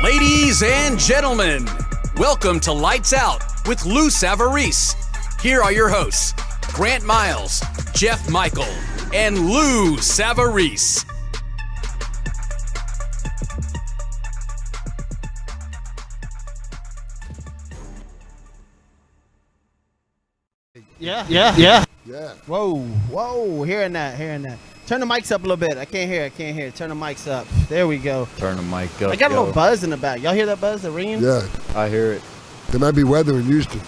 Ladies and gentlemen, welcome to Lights Out with Lou Savarese. Here are your hosts, Grant Miles, Jeff Michael, and Lou Savarese. Yeah. Whoa. Hearing that. Turn the mics up a little bit. I can't hear. Turn the mics up. There we go. Turn the mic up. I got a little buzz in the back. Y'all hear that buzz? The ringing? Yeah. I hear it. There might be weather in Houston.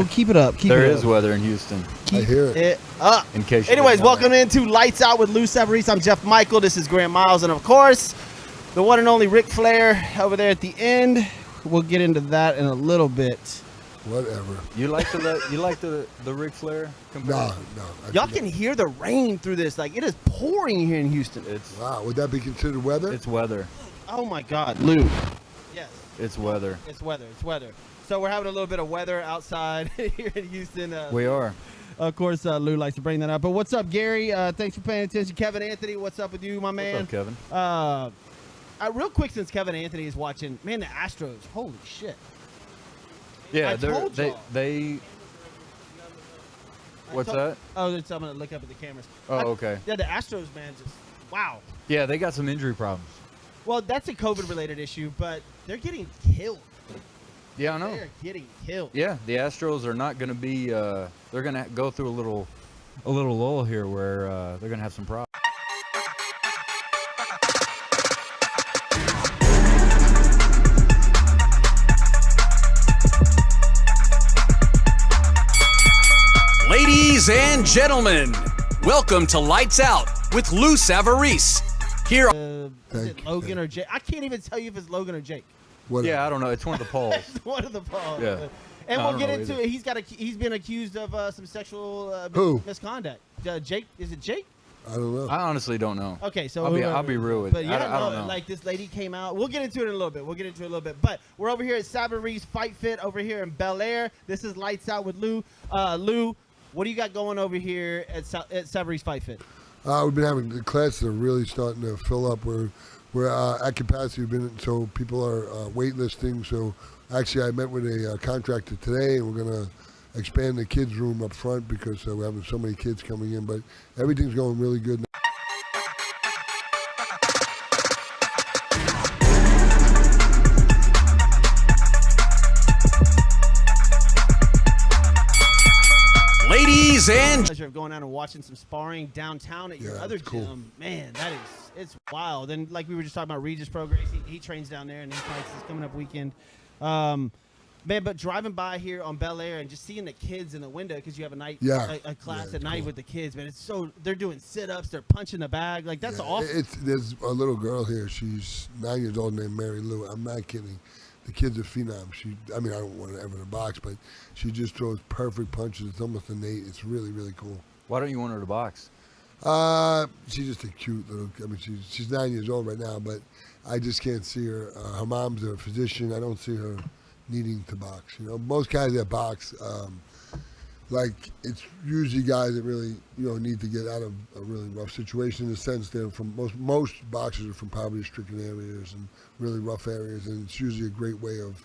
Keep it up. There is weather in Houston. I hear it. It up. In case you Anyways, didn't know welcome into Lights Out with Lou Savarese. I'm Jeff Michael. This is Grant Miles. And, of course, the one and only Ric Flair over there at the end. We'll get into that in a little bit. Whatever. You like the Ric Flair comparison? No. Y'all can hear the rain through this. Like, it is pouring here in Houston. Wow, would that be considered weather? It's weather. Oh, my God. Lou. Yes. It's weather. It's weather. So we're having a little bit of weather outside here in Houston. We are. Of course, Lou likes to bring that up. But what's up, Gary? Thanks for paying attention. Kevin Anthony, what's up with you, my man? What's up, Kevin? Real quick, since Kevin Anthony is watching, man, the Astros, holy shit. Yeah, they. What's that? Oh, I'm going to look up at the cameras. Okay. Yeah, the Astros, man, just, wow. Yeah, they got some injury problems. Well, that's a COVID-related issue, but they're getting killed. Yeah, I know. They're getting killed. Yeah, the Astros are not going to be. They're going to go through a little lull here where they're going to have some problems. Ladies and gentlemen, welcome to Lights Out with Lou Savarese. Here Is it Logan or Jake? I can't even tell you if it's Logan or Jake. Whatever. Yeah, I don't know. It's one of the polls. It's one of the balls. Yeah. And I we'll don't get know into either. it. He's been accused of some sexual misconduct. Jake, is it Jake? I don't know. I honestly don't know. Okay, so I'll be real with but you. yeah, I don't know. like this lady came out. We'll get into it in a little bit. But we're over here at Savarese Fight Fit over here in Bel Air. This is Lights Out with Lou. Lou, what do you got going over here at Savarese Fight Fit? We've been having the classes are really starting to fill up. We're at capacity. So people are waitlisting. So actually, I met with a contractor today, and we're gonna expand the kids' room up front because we're having so many kids coming in. But everything's going really good. Ladies and Pleasure of going out and watching some sparring downtown at your other cool. gym. Man, it's wild. And like we were just talking about Regis Pro Gracie, he trains down there and he fights this coming up weekend. Man, but driving by here on Bel Air and just seeing the kids in the window because you have a class at night with the kids, man. They're doing sit-ups, they're punching the bag. Like, that's awesome. There's a little girl here. She's 9 years old named Mary Lou. I'm not kidding. The kid's a phenom. I don't want to ever in a box, but she just throws perfect punches. It's almost innate. It's really, really cool. Why don't you want her to box? She's just a cute little. She's 9 years old right now, but I just can't see her. Her mom's a physician. I don't see her needing to box. Most guys that box, it's usually guys that really, need to get out of a really rough situation. In the sense they're from most boxers are from poverty-stricken areas and really rough areas, and it's usually a great way of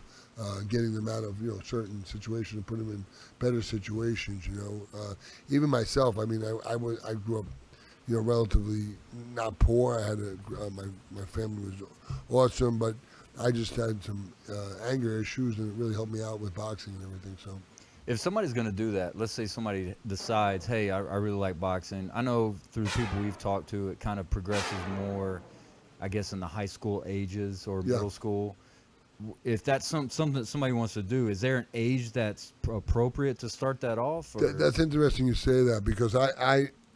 getting them out of certain situations and putting them in better situations. Even myself. I grew up, relatively not poor. I had my family was awesome, but I just had some anger issues, and it really helped me out with boxing and everything. So. If somebody's going to do that, let's say somebody decides, hey, I really like boxing. I know through people we've talked to, it kind of progresses more, I guess, in the high school ages or middle school. If that's something that somebody wants to do, is there an age that's appropriate to start that off? That's interesting you say that, because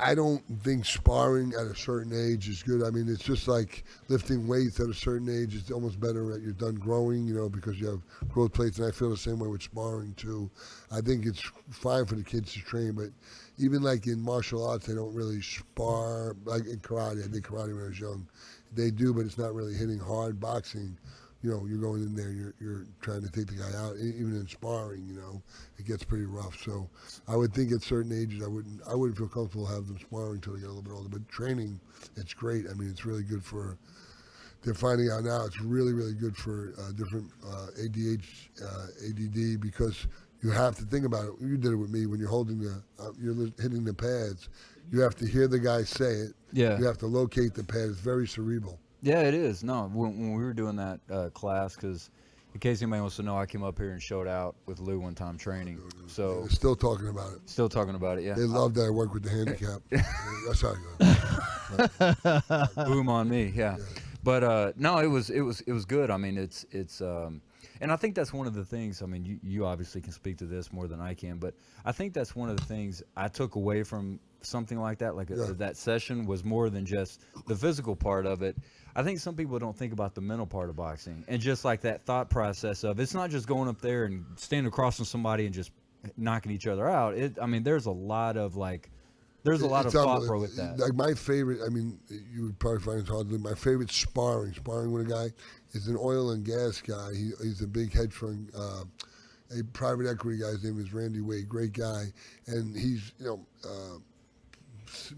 I don't think sparring at a certain age is good. It's just like lifting weights at a certain age. It's almost better that you're done growing, because you have growth plates, and I feel the same way with sparring too. I think it's fine for the kids to train, but even like in martial arts, they don't really spar. Like in karate, I did karate when I was young. They do, but it's not really hitting hard. Boxing, you're going in there, you're trying to take the guy out. Even in sparring, it gets pretty rough. So I would think at certain ages, I wouldn't feel comfortable having them sparring until they get a little bit older. But training, it's great. I mean, it's really good for. They're finding out now it's really, really good for different ADD, because you have to think about it. You did it with me when you're holding you're hitting the pads. You have to hear the guy say it. Yeah. You have to locate the pad. It's very cerebral. Yeah, it is. No, when we were doing that class, because in case anybody wants to know, I came up here and showed out with Lou one time training. So They're still talking about it. Still talking about it, yeah. They love that I work with the handicap. That's how it goes. Boom on me, yeah. But no, it was good. I mean, it's and I think that's one of the things. I mean, you obviously can speak to this more than I can, but I think that's one of the things I took away from something like that. Like that session was more than just the physical part of it. I think some people don't think about the mental part of boxing, and just like that thought process of it's not just going up there and standing across from somebody and just knocking each other out. I mean, there's a lot of thought pro with that. Like my favorite, I mean, you would probably find it hard to do. My favorite sparring with a guy is an oil and gas guy. He's a big hedge fund, a private equity guy. His name is Randy Wade, great guy, and he's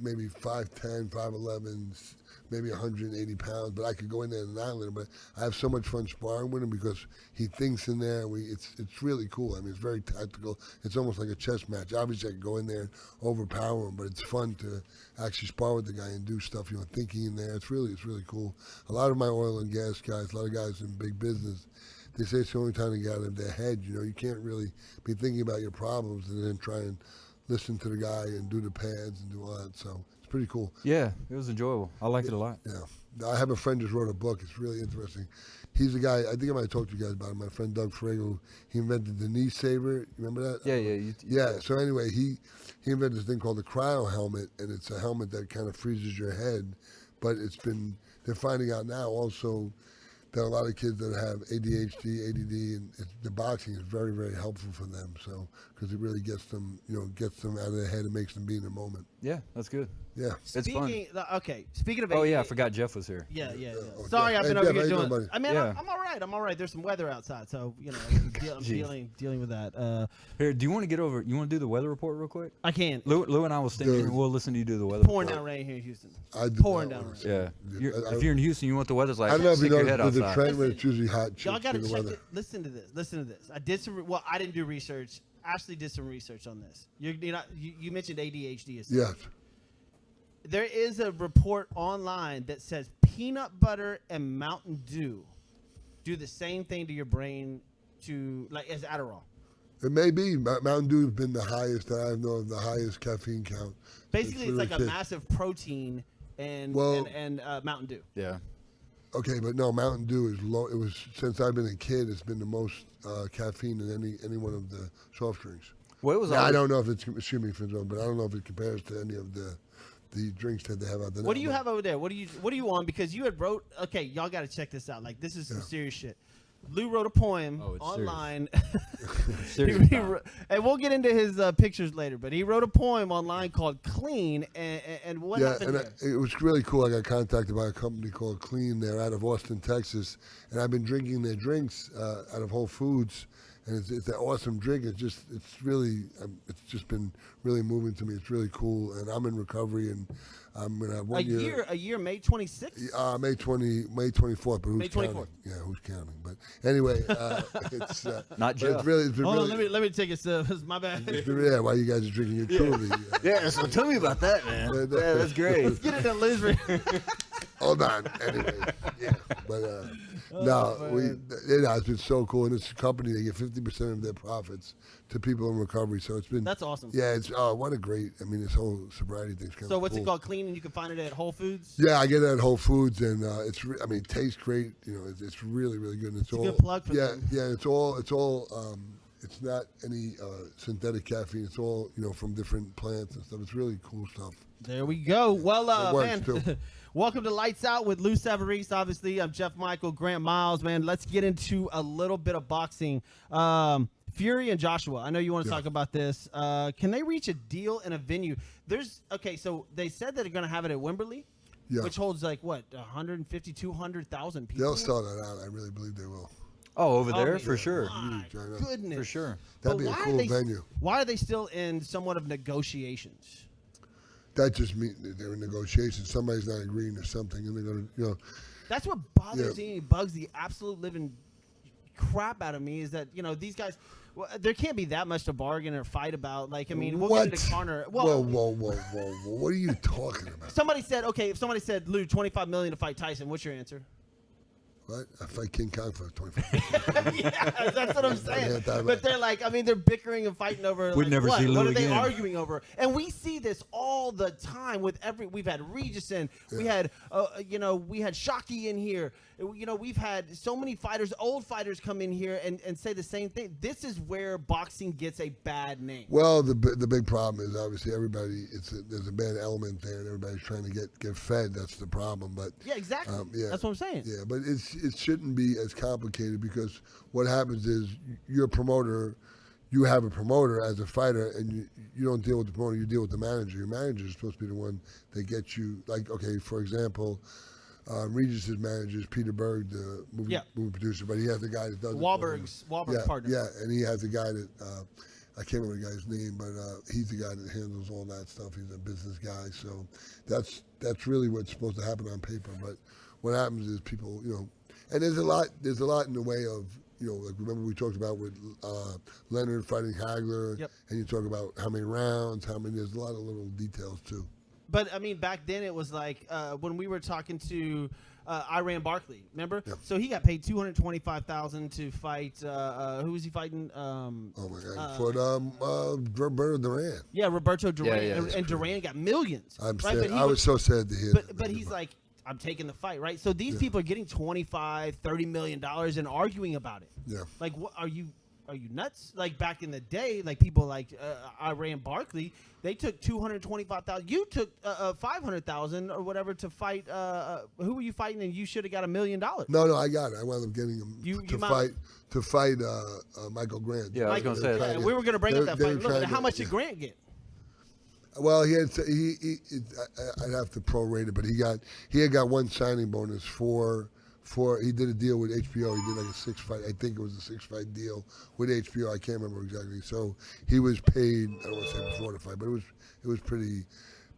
maybe 5'10", 5'11", maybe 180 pounds, but I could go in there and annihilate him. But I have so much fun sparring with him because he thinks in there. It's really cool. I mean, it's very tactical. It's almost like a chess match. Obviously, I can go in there and overpower him, but it's fun to actually spar with the guy and do stuff, thinking in there. It's really cool. A lot of my oil and gas guys, a lot of guys in big business, they say it's the only time they get out of their head. You can't really be thinking about your problems and then try and listen to the guy and do the pads and do all that. So it's pretty cool. Yeah, it was enjoyable. I liked it a lot. Yeah. I have a friend just wrote a book. It's really interesting. He's a guy, I think I might have talked to you guys about him, my friend Doug Frago. He invented the knee saver. You remember that? Yeah. So anyway, he invented this thing called the Cryo Helmet, and it's a helmet that kind of freezes your head. But they're finding out now also that a lot of kids that have ADHD, ADD, and the boxing is very, very helpful for them. So, because it really gets them out of their head and makes them be in the moment. Yeah, that's good. Yeah, it's fun. Okay, speaking of. Oh yeah, I forgot Jeff was here. Yeah. Oh, Sorry, I've been over here doing. I mean, yeah. I'm all right. There's some weather outside, so I'm dealing with that. Here, do you want to get over? You want to do the weather report real quick? I can. Lou and I will stand here and we'll listen to you do the weather. Pouring down rain here in Houston. Pouring down rain. Yeah. If you're in Houston, you want the weather's like. I don't know if you know the trend when it's usually hot. Y'all got to check it. Listen to this. I did some. Well, I didn't do research. Ashley did some research on this. You mentioned ADHD. Yes. There is a report online that says peanut butter and Mountain Dew do the same thing to your brain as Adderall. It may be. Mountain Dew has been the highest that I know of, the highest caffeine count. Basically, it's like a massive protein and Mountain Dew. Yeah. Okay, but no, Mountain Dew is low. It was since I've been a kid. It's been the most caffeine in any one of the soft drinks. Well, it was. Now, I don't know if it's but I don't know if it compares to any of the drinks that they have out there. What do you have over there? What are you on? Because you had wrote. Okay, y'all got to check this out. Like this is some serious shit. Lou wrote a poem online. And we'll get into his pictures later, but he wrote a poem online called Clean, and what happened there? It was really cool. I got contacted by a company called Clean. They're out of Austin, Texas, and I've been drinking their drinks out of Whole Foods, and it's an awesome drink. It's just been really moving to me. It's really cool, and I'm in recovery, and I'm gonna have one year. A year, May 26th. May 24th, but who's May 24th. counting? Yeah, who's counting? But anyway, it's not Jeff. It's been Hold really, on, let me take a sip. My bad. While you guys are drinking your truly. Yeah, so tell me about that, man. Yeah, that's great. Let's get into Liz. Hold on. Anyway, yeah, but it's been so cool, and it's a company. They give 50% of their profits to people in recovery. So it's been that's awesome. Yeah, it's what a great. I mean, this whole sobriety thing's kind of. So what's cool. it called? Clean, and you can find it at Whole Foods. Yeah, I get it at Whole Foods, and it tastes great. It's really, really good. And it's all a good plug for them. Yeah. It's all. It's not any synthetic caffeine. It's all from different plants and stuff. It's really cool stuff. There we go. Well, man. Welcome to Lights Out with Lou Savarese. Obviously, I'm Jeff Michael, Grant Miles. Man, let's get into a little bit of boxing. Fury and Joshua. I know you want to talk about this. Can they reach a deal in a venue? So they said that they're going to have it at Wembley. which holds like what 150, 200,000 people. They'll sell that out. I really believe they will. Oh, over there man. for sure. My Huge, I know. goodness. For sure. That'd But be a why are cool they- venue. Why are they still in somewhat of negotiations? That just means that they're in negotiations. Somebody's not agreeing to something, and they're going to, That's what bothers Yeah. me, bugs the absolute living crap out of me is that, these guys, well, there can't be that much to bargain or fight about. Like, I mean, we'll what? get into corner. Whoa. What are you talking about? Somebody said, okay, if somebody said, Lou, $25 million to fight Tyson, what's your answer? What? I fight King Kong for 25. Yeah, that's what I'm saying. Yeah, that- But they're like, I mean, they're bickering and fighting over. We'd like, never what? see Lou What are they again. arguing over? And we see this all the time with we've had Regis in, we had, we had Shockey in here. We've had so many fighters, old fighters come in here and say the same thing. This is where boxing gets a bad name. Well, the big problem is obviously everybody. There's a bad element there, and everybody's trying to get fed. That's the problem. But Yeah, exactly. yeah. That's what I'm saying. yeah, but it shouldn't be as complicated because what happens is you're a promoter. You have a promoter as a fighter, and you don't deal with the promoter. You deal with the manager. Your manager is supposed to be the one that gets you. Like, okay, for example. Regis's manager is Peter Berg, the movie producer, but he has the guy that does Wahlberg's partner. Yeah, and he has a guy that I can't remember the guy's name, but he's the guy that handles all that stuff. He's a business guy, so that's really what's supposed to happen on paper. But what happens is people, and there's a lot in the way of. Like remember we talked about with Leonard fighting Hagler, and you talk about how many rounds, there's a lot of little details too. But, I mean, back then it was like when we were talking to Iran Barkley, remember? Yep. So he got paid $225,000 to fight. Who was he fighting? Oh my God! For Roberto Duran. Yeah, Roberto Duran. Yeah, and Duran got millions. I'm right? sad. But he I was so sad to hear. But he's like, I'm taking the fight, right? So these people are getting $25-30 million and arguing about it. Yeah. Like, what are you nuts? Like back in the day, like people like Iran Barkley, they took $225,000. You took $500,000 or whatever to fight. Who were you fighting? And you should have got $1 million. No, I got it. I wound up getting him to fight Michael Grant. Yeah, I was going to say that. We were going to bring up that They fight. were Look, trying how to- much did Grant get? Well, I'd have to prorate it, but he had got one signing bonus for he did a deal with HBO. He did like a 6-fight. I think it was a 6-fight deal with HBO. I can't remember exactly. So he was paid. I don't want to say before the fight, but it was pretty.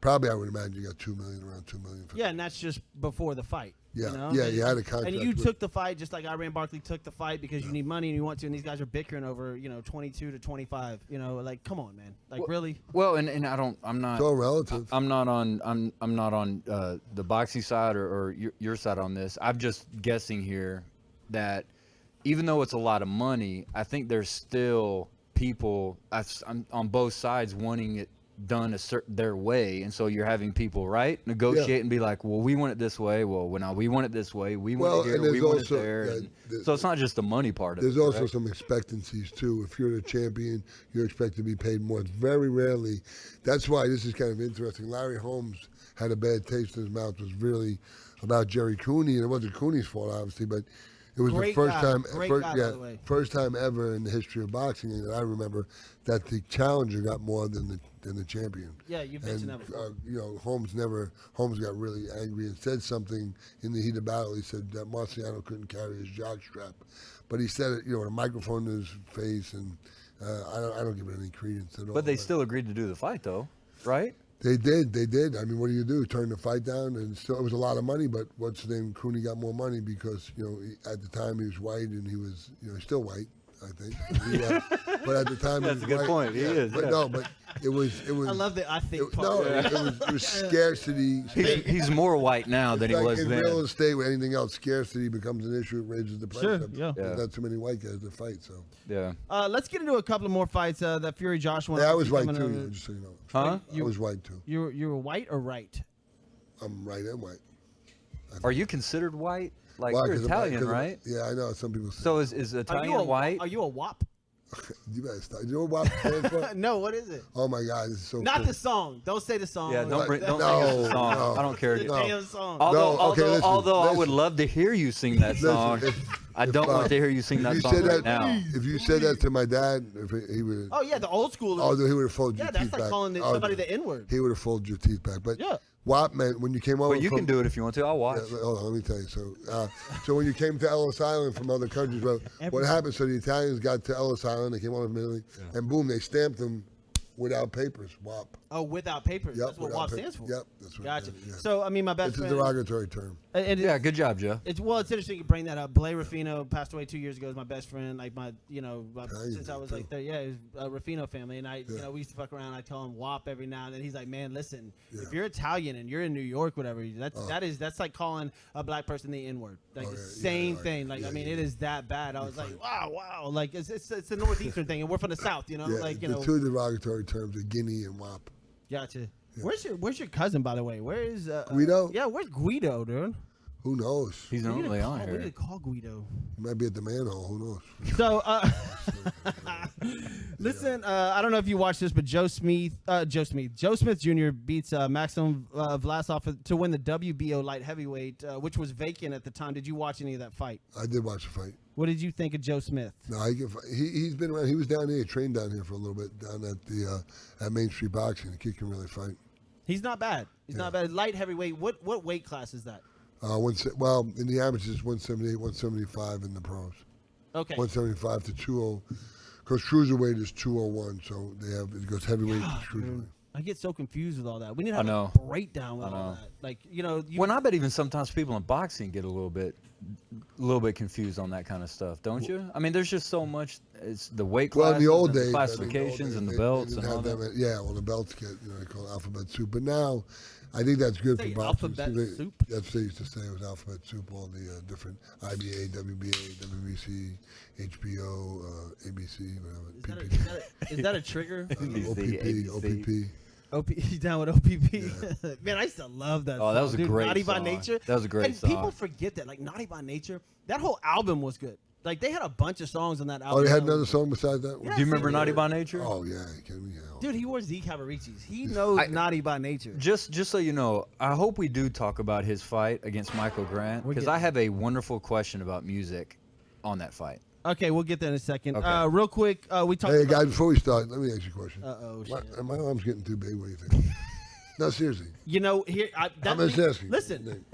Probably I would imagine you got around $2 million. Yeah, and that's just before the fight. Yeah, you know? yeah, you had a contract. And you with- took the fight just like Iran Barkley took the fight because you need money and you want to, and these guys are bickering over 22 to 25. Like, come on, man. Like, really? Well, and I'm not. It's all relative. I'm not on the boxing side or your side on this. I'm just guessing here that even though it's a lot of money, I think there's still people on both sides wanting it done their way, and so you're having people negotiate and be like, well, we want it this way. Well, now we want it this way. We want it here. We want it there. So it's not just the money part of it. There's also some expectancies too. If you're the champion, you're expected to be paid more. It's very rarely. That's why this is kind of interesting. Larry Holmes had a bad taste in his mouth. Was really about Jerry Cooney, and it wasn't Cooney's fault, obviously, but it was Great the first guy. time, Great guy, by the way. first time ever in the history of boxing that I remember that the challenger got more than the champion. Yeah, you've mentioned that before. Holmes got really angry and said something in the heat of battle. He said that Marciano couldn't carry his jockstrap, but he said it, with a microphone in his face, and I don't give it any credence at all. But they still agreed to do the fight, though, right? They did. I mean, what do you do? Turn the fight down, and still it was a lot of money. But what's the name? Cooney got more money because at the time he was white, and he was he's still white, I think. But at the time That's he was a good white. point. He is. But yeah. no, but it was. I love the I think part. No, it was scarcity. He's more white now than he Like was in then. real estate, with anything else, scarcity becomes an issue. It raises the price Sure, up. yeah. There's not too many white guys to fight. So Yeah. Let's get into a couple of more fights. That Fury Josh one. yeah, I was white coming too. over. Just so you know. Huh? I was white too. You were white or right? I'm right and white. Are you considered white? Like Why? you're 'Cause Italian, right? Yeah, I know. Some people say. So is Italian white? Are you a WAP? You better stop. You know what WAP stands for? No, what is it? Oh my God, this is so Not cool. the song. Don't say the song. Yeah, don't bring up No, the song. no. I don't care. The No. damn song. Although I would listen. love to hear you sing that song. I don't want to hear you sing that you song said right that, now. If you said that to my dad, if he would, Oh yeah, the old school. he would have folded Yeah, your that's teeth like back. calling somebody the N-word. He would have folded your teeth back. But Yeah. WAP meant when you came over. But you can do it if you want to. I'll watch. Yeah, hold on, let me tell you. So when you came to Ellis Island from other countries, what happened? So the Italians got to Ellis Island, they came on immediately, and boom, they stamped them without papers. WAP. Oh, without papers. Yep, that's what WAP stands for. Yep, that's what. Gotcha. Yeah. So I mean, my best It's a friend. derogatory term. Yeah, good job, Joe. It's interesting you bring that up. Blair Ruffino passed away 2 years ago. Is my best friend. Like since I was like 30. Yeah, it was a Ruffino family, and we used to fuck around. I tell him WAP every now and then. He's like, man, listen, if you're Italian and you're in New York, whatever, that's like calling a black person the N-word. Like the same thing. Like it is that bad. I was like, wow. Like it's a northeastern thing, and we're from the south. The two derogatory terms are Guinea and WAP. Gotcha. Yeah. Where's your cousin, by the way? Where is Guido? Yeah, where's Guido, dude? Who knows? He's normally on We here. need to call Guido. He might be at the manhole. Who knows? So, listen, I don't know if you watched this, but Joe Smith Jr. beats Maxim Vlasov to win the WBO light heavyweight, which was vacant at the time. Did you watch any of that fight? I did watch the fight. What did you think of Joe Smith? No, he's been around. He was down here. He trained down here for a little bit down at the at Main Street Boxing. The kid can really fight. He's not bad. He's not bad. Light heavyweight. What weight class is that? In the amateurs, 178, 175 in the pros. Okay. 175 to 20, because cruiserweight is 201. So it goes heavyweight to cruiserweight. I get so confused with all that. We need to have a breakdown with all that. Like When I bet even sometimes people in boxing get a little bit confused on that kind of stuff, don't you? I mean, there's just so much. It's the weight classes, Well, in the old days, classifications, and the belts and all that. Well, the belts get they call it alphabet soup. But now, I think that's good for boxing. Alphabet soup. That's what they used to say. It was alphabet soup. All the different IBA, WBA, WBC, HBO, ABC, whatever. Is that a trigger? OPP. He's down with OPP. Yeah. Man, I used to love that. Oh, that was a great Naughty song. by Nature. That was a great song. And people forget that. Like Naughty by Nature, that whole album was good. Like they had a bunch of songs on that album. Oh, they had another song besides that one? Yeah, Do you remember Naughty by Nature? Oh, yeah. Kidding me? Dude, he wore Z Cavaricci's. He knows Naughty by Nature. Just so you know, I hope we do talk about his fight against Michael Grant, because I have a wonderful question about music on that fight. Okay, we'll get there in a second. Okay. Real quick, we talked. Hey, guys, before we start, let me ask you a question. Shit. My arm's getting too big. What do you think? No, seriously. Here. I'm just asking. Listen.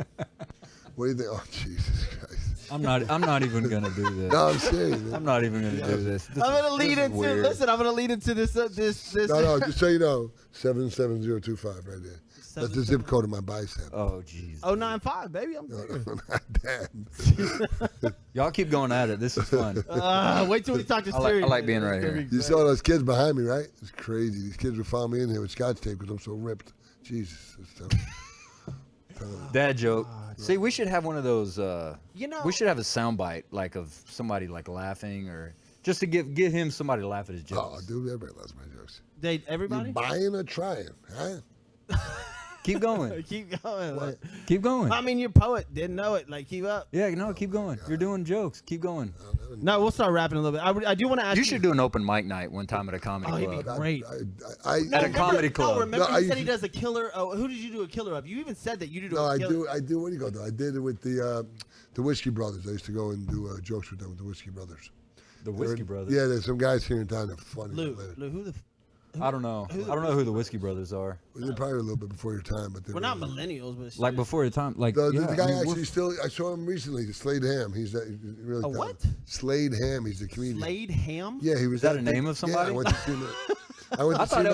What do you think? Oh, Jesus Christ. I'm not even gonna do this. No, I'm serious. Man. I'm not even gonna do this. I'm gonna lead into. Listen, I'm gonna lead into this. No, just so you know, 77025 right there. That's the zip code of my bicep. Oh, jeez. 095, baby. I'm Damn. Y'all keep going at it. This is fun. Wait till we talk to Siri. I like being right here. You saw those kids behind me, right? It's crazy. These kids would follow me in here with scotch tape because I'm so ripped. Jesus. It's tough. Dad joke. See, we should have one of those. We should have a soundbite like of somebody like laughing, or just to get him somebody to laugh at his jokes. Oh, dude, everybody loves my jokes. Everybody? You buying or trying, huh? Keep going. Keep going. Keep going. I mean, you're a poet. Didn't know it. Like, keep up. Yeah, no, keep going. You're doing jokes. Keep going. No, we'll start rapping a little bit. I do want to ask you. You should do an open mic night one time at a comedy Oh, club. he'd be great. At a comedy club. No, remember No, you said he does a killer. Oh, who did you do a killer of? You even said that you did a killer. I do. What do you go do? I did it with the Whiskey Brothers. I used to go and do jokes with them with the Whiskey Brothers. The Whiskey Brothers? Yeah, there's some guys here in town that are funny. Lou, who the? I don't know. I don't know who the Whiskey Brothers are. Well, they're probably a little bit before your time, but We're not millennials, but Like before your time. Like The yeah, guy I mean, actually still. I saw him recently. The Slade Ham. He's really. A what? Slade Ham. He's the comedian. Slade Ham? Yeah, he was. Is that a name of somebody? Yeah, I went to see him. I thought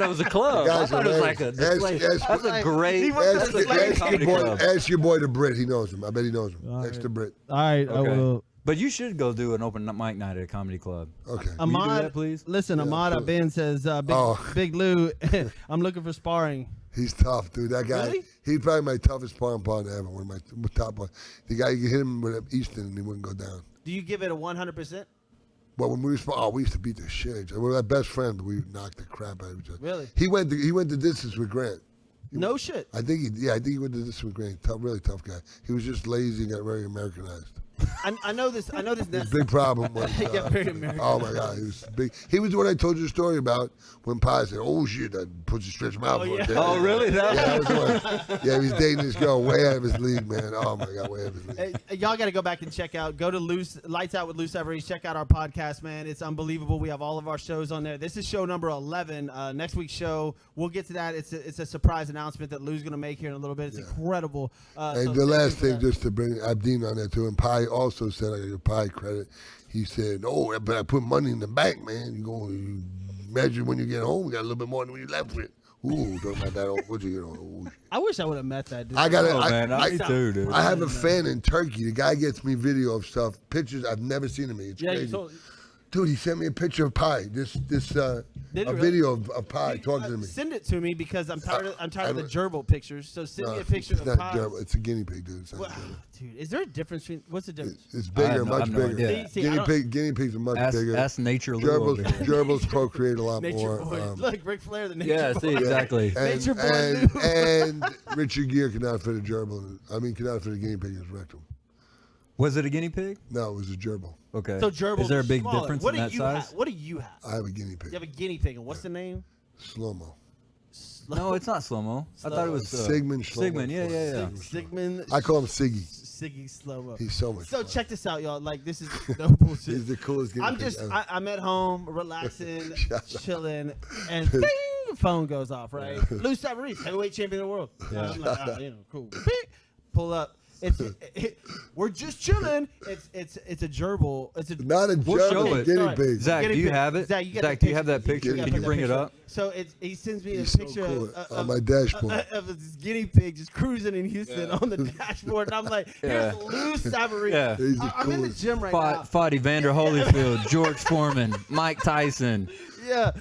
it was a club. I thought it was like a. That's a great. That's a great comedy club. Ask your boy the Brit. He knows him. I bet he knows him. Next to Brit. All right, I will. But you should go do an open mic night at a comedy club. Okay. Can you do that, please? Listen, Ahmad Ben says, Big Lou, I'm looking for sparring. He's tough, dude. That guy, Really? he's probably my toughest sparring partner ever. One of my top ones. The guy, you hit him with Easton and he wouldn't go down. Do you give it a 100%? Well, when we were we used to beat the shit. We were our best friend, but we knocked the crap out of each other. Really? He went the distance with Grant. No shit. I think he went the distance with Grant. Really tough guy. He was just lazy and got very Americanized. I know this. His big problem was, He got very American. oh my God, he was big. He was the one I told you the story about when Pi said, "Oh shit, that puts you stretch him out." Oh, for yeah. Oh, really? Yeah, that was the one. Yeah, he was dating this girl way out of his league, man. Oh my God, way out of his league. Hey, y'all got to go back and check out. Go to Lights Out with Lou Savarese. Check out our podcast, man. It's unbelievable. We have all of our shows on there. This is show number 11. Next week's show, we'll get to that. It's a surprise announcement that Lou's going to make here in a little bit. It's incredible. And So the stay last tuned for thing, that. just to bring Abdeen on that too, and Pi also said, I give Pi credit. He said, "Oh, but I put money in the bank, man. You measure when you get home. You got a little bit more than when you left with." Ooh, talking about that old, what you know? Ooh. I wish I would have met that dude. I got Oh, man, me too, dude. I have a fan in Turkey. The guy gets me video of stuff, pictures I've never seen of me. It's Yeah, crazy. you told. Dude, he sent me a picture of Pi. Did he A really? video of Pi talking to me. Send it to me because I'm tired. I'm tired of the I- gerbil pictures. So send me a picture it's of not Pi. gerbil. It's a guinea pig, dude. It's not Well, gerbil. dude, is there a difference between? What's the difference? It's I bigger, have no- I much have no bigger. idea. See, I don't- Guinea pigs are much Ask, bigger. ask nature Lou over here. Gerbils procreate a lot Nature more. boy. Look, Ric Flair, the nature Yeah, boy. see, exactly. And, Nature boy and, Lou. and Richard Gere cannot fit a gerbil. Cannot fit a guinea pig in his rectum. Was it a guinea pig? No, it was a gerbil. Okay. So gerbils Is there a are big smaller. difference What in do that you size? have? What do you have? I have a guinea You pig. have a guinea pig, and what's the name? Slow-mo. No, it's not slow-mo. I thought it was Sigmund Slow-mo. Sigmund, yeah. Sigmund. I call him Siggy. Siggy Slow-mo. He's so much So fun. check this out, y'all. Like, this is no bullshit. He's the coolest guinea I'm pig just, ever. I'm at home, relaxing, Shut up. chilling, and bing, phone goes off, right? Lou Savarese, heavyweight champion of the world. Yeah. I'm like, cool. Bing, pull up. We're just chilling. It's a gerbil. It's a Not a We'll show gerbil, it. guinea Sorry. pig. Zach, Guinea do you pig. have it? Zach, you got Zach, the do you have that picture. picture? You Can got you that bring it picture. up? So he sends me a He's so picture cool. of, On my dashboard. of this guinea pig just cruising in Houston on the dashboard, and I'm like, here's Lou Savarese. Yeah. He's the I'm in the coolest. gym right now. Fought Evander Holyfield, George Foreman, Mike Tyson, Yeah.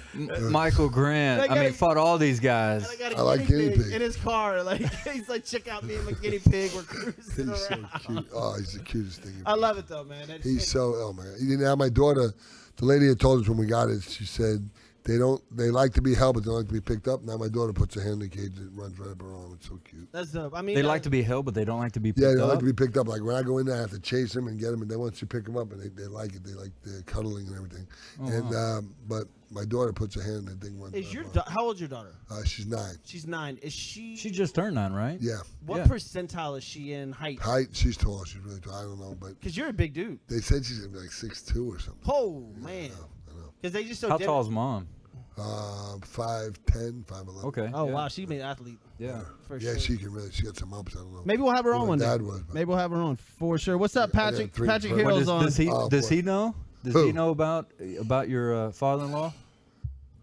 Michael Grant. I mean, fought all these guys. I got a I like guinea guinea pig pig. in his car. Like he's like, check out me and my guinea pig. We're cruising He's so around. cute. Oh, he's the cutest thing. I love it though, man. He's so, oh my God. Now my daughter, the lady had told us when we got it, she said they like to be held, but they don't like to be picked up. Now my daughter puts her hand in the cage and runs right up her arm. It's so cute. That's dope. I mean, They like to be held, but they don't like to be picked Yeah, they up. like to be picked up. Like when I go in there, I have to chase them and get them, and then once you pick them up, and they like it. They like the cuddling and everything. But my daughter puts her hand in the thing. Is your how old's your daughter? She's 9. She's 9. Is she? She just turned 9, right? Yeah. What Yeah. percentile is she in height? Height, she's tall. She's really tall. I don't know, but Because you're a big dude. they said she's gonna be like 6'2" or something. Oh man. I know. Because they just so How dim- tall is mom? 5'10", 5'11". Okay. Oh yeah. wow, she made athlete Yeah. for Yeah, sure. she can really. She got some ups. I don't know. Maybe we'll have her Who on her one day. dad was, but- Maybe we'll have her on for sure. What's up, I got Patrick? 3 Patrick friends. Well, Hero's on. does boy. he know? Does Who? he know about your father-in-law?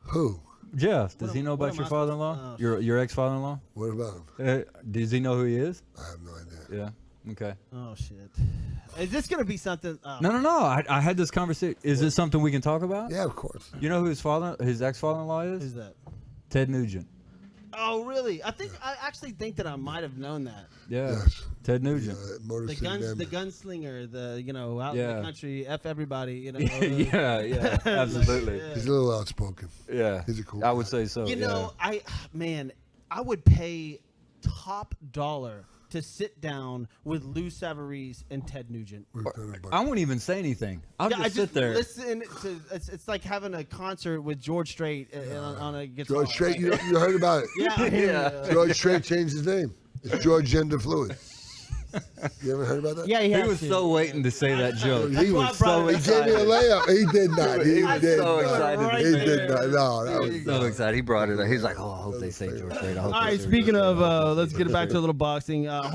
Who? Jeff, does What he know am- what about am your I father-in-law? supposed- Your ex-father-in-law? What about him? Does he know who he is? I have no idea. Yeah. Okay. Oh shit. Is this gonna be something? Oh. No. I had this conversation. Is this something we can talk about? Yeah, of course. You know who his ex-father-in-law is? Who's that? Ted Nugent. Oh really? I actually think that I might have known that. Yeah. Yes. Ted Nugent. Motor The City guns, the Band. gunslinger, out in Yeah. the country, F everybody, yeah, absolutely. Yeah. He's a little outspoken. Yeah. He's a cool I would guy. say so. You yeah. know, I would pay top dollar to sit down with Lou Savarese and Ted Nugent. We've done it, but- I won't even say anything. I'll Yeah, I just sit there. listen to. It's like having a concert with George Strait on a guitar. George Strait, Like, you heard about it. yeah. George Strait changed his name. It's George Gender Fluid. You ever heard about that? Yeah, he He has was to. so waiting to say that joke. That's He why I was brought so it He up. gave me a excited. layup. He did not. He was did so not. excited. Right He there. did not. No, that was So excited. He brought it up. He's like, oh, I hope they say George Strait. I hope All they right, say speaking George of, let's get back to a little boxing. I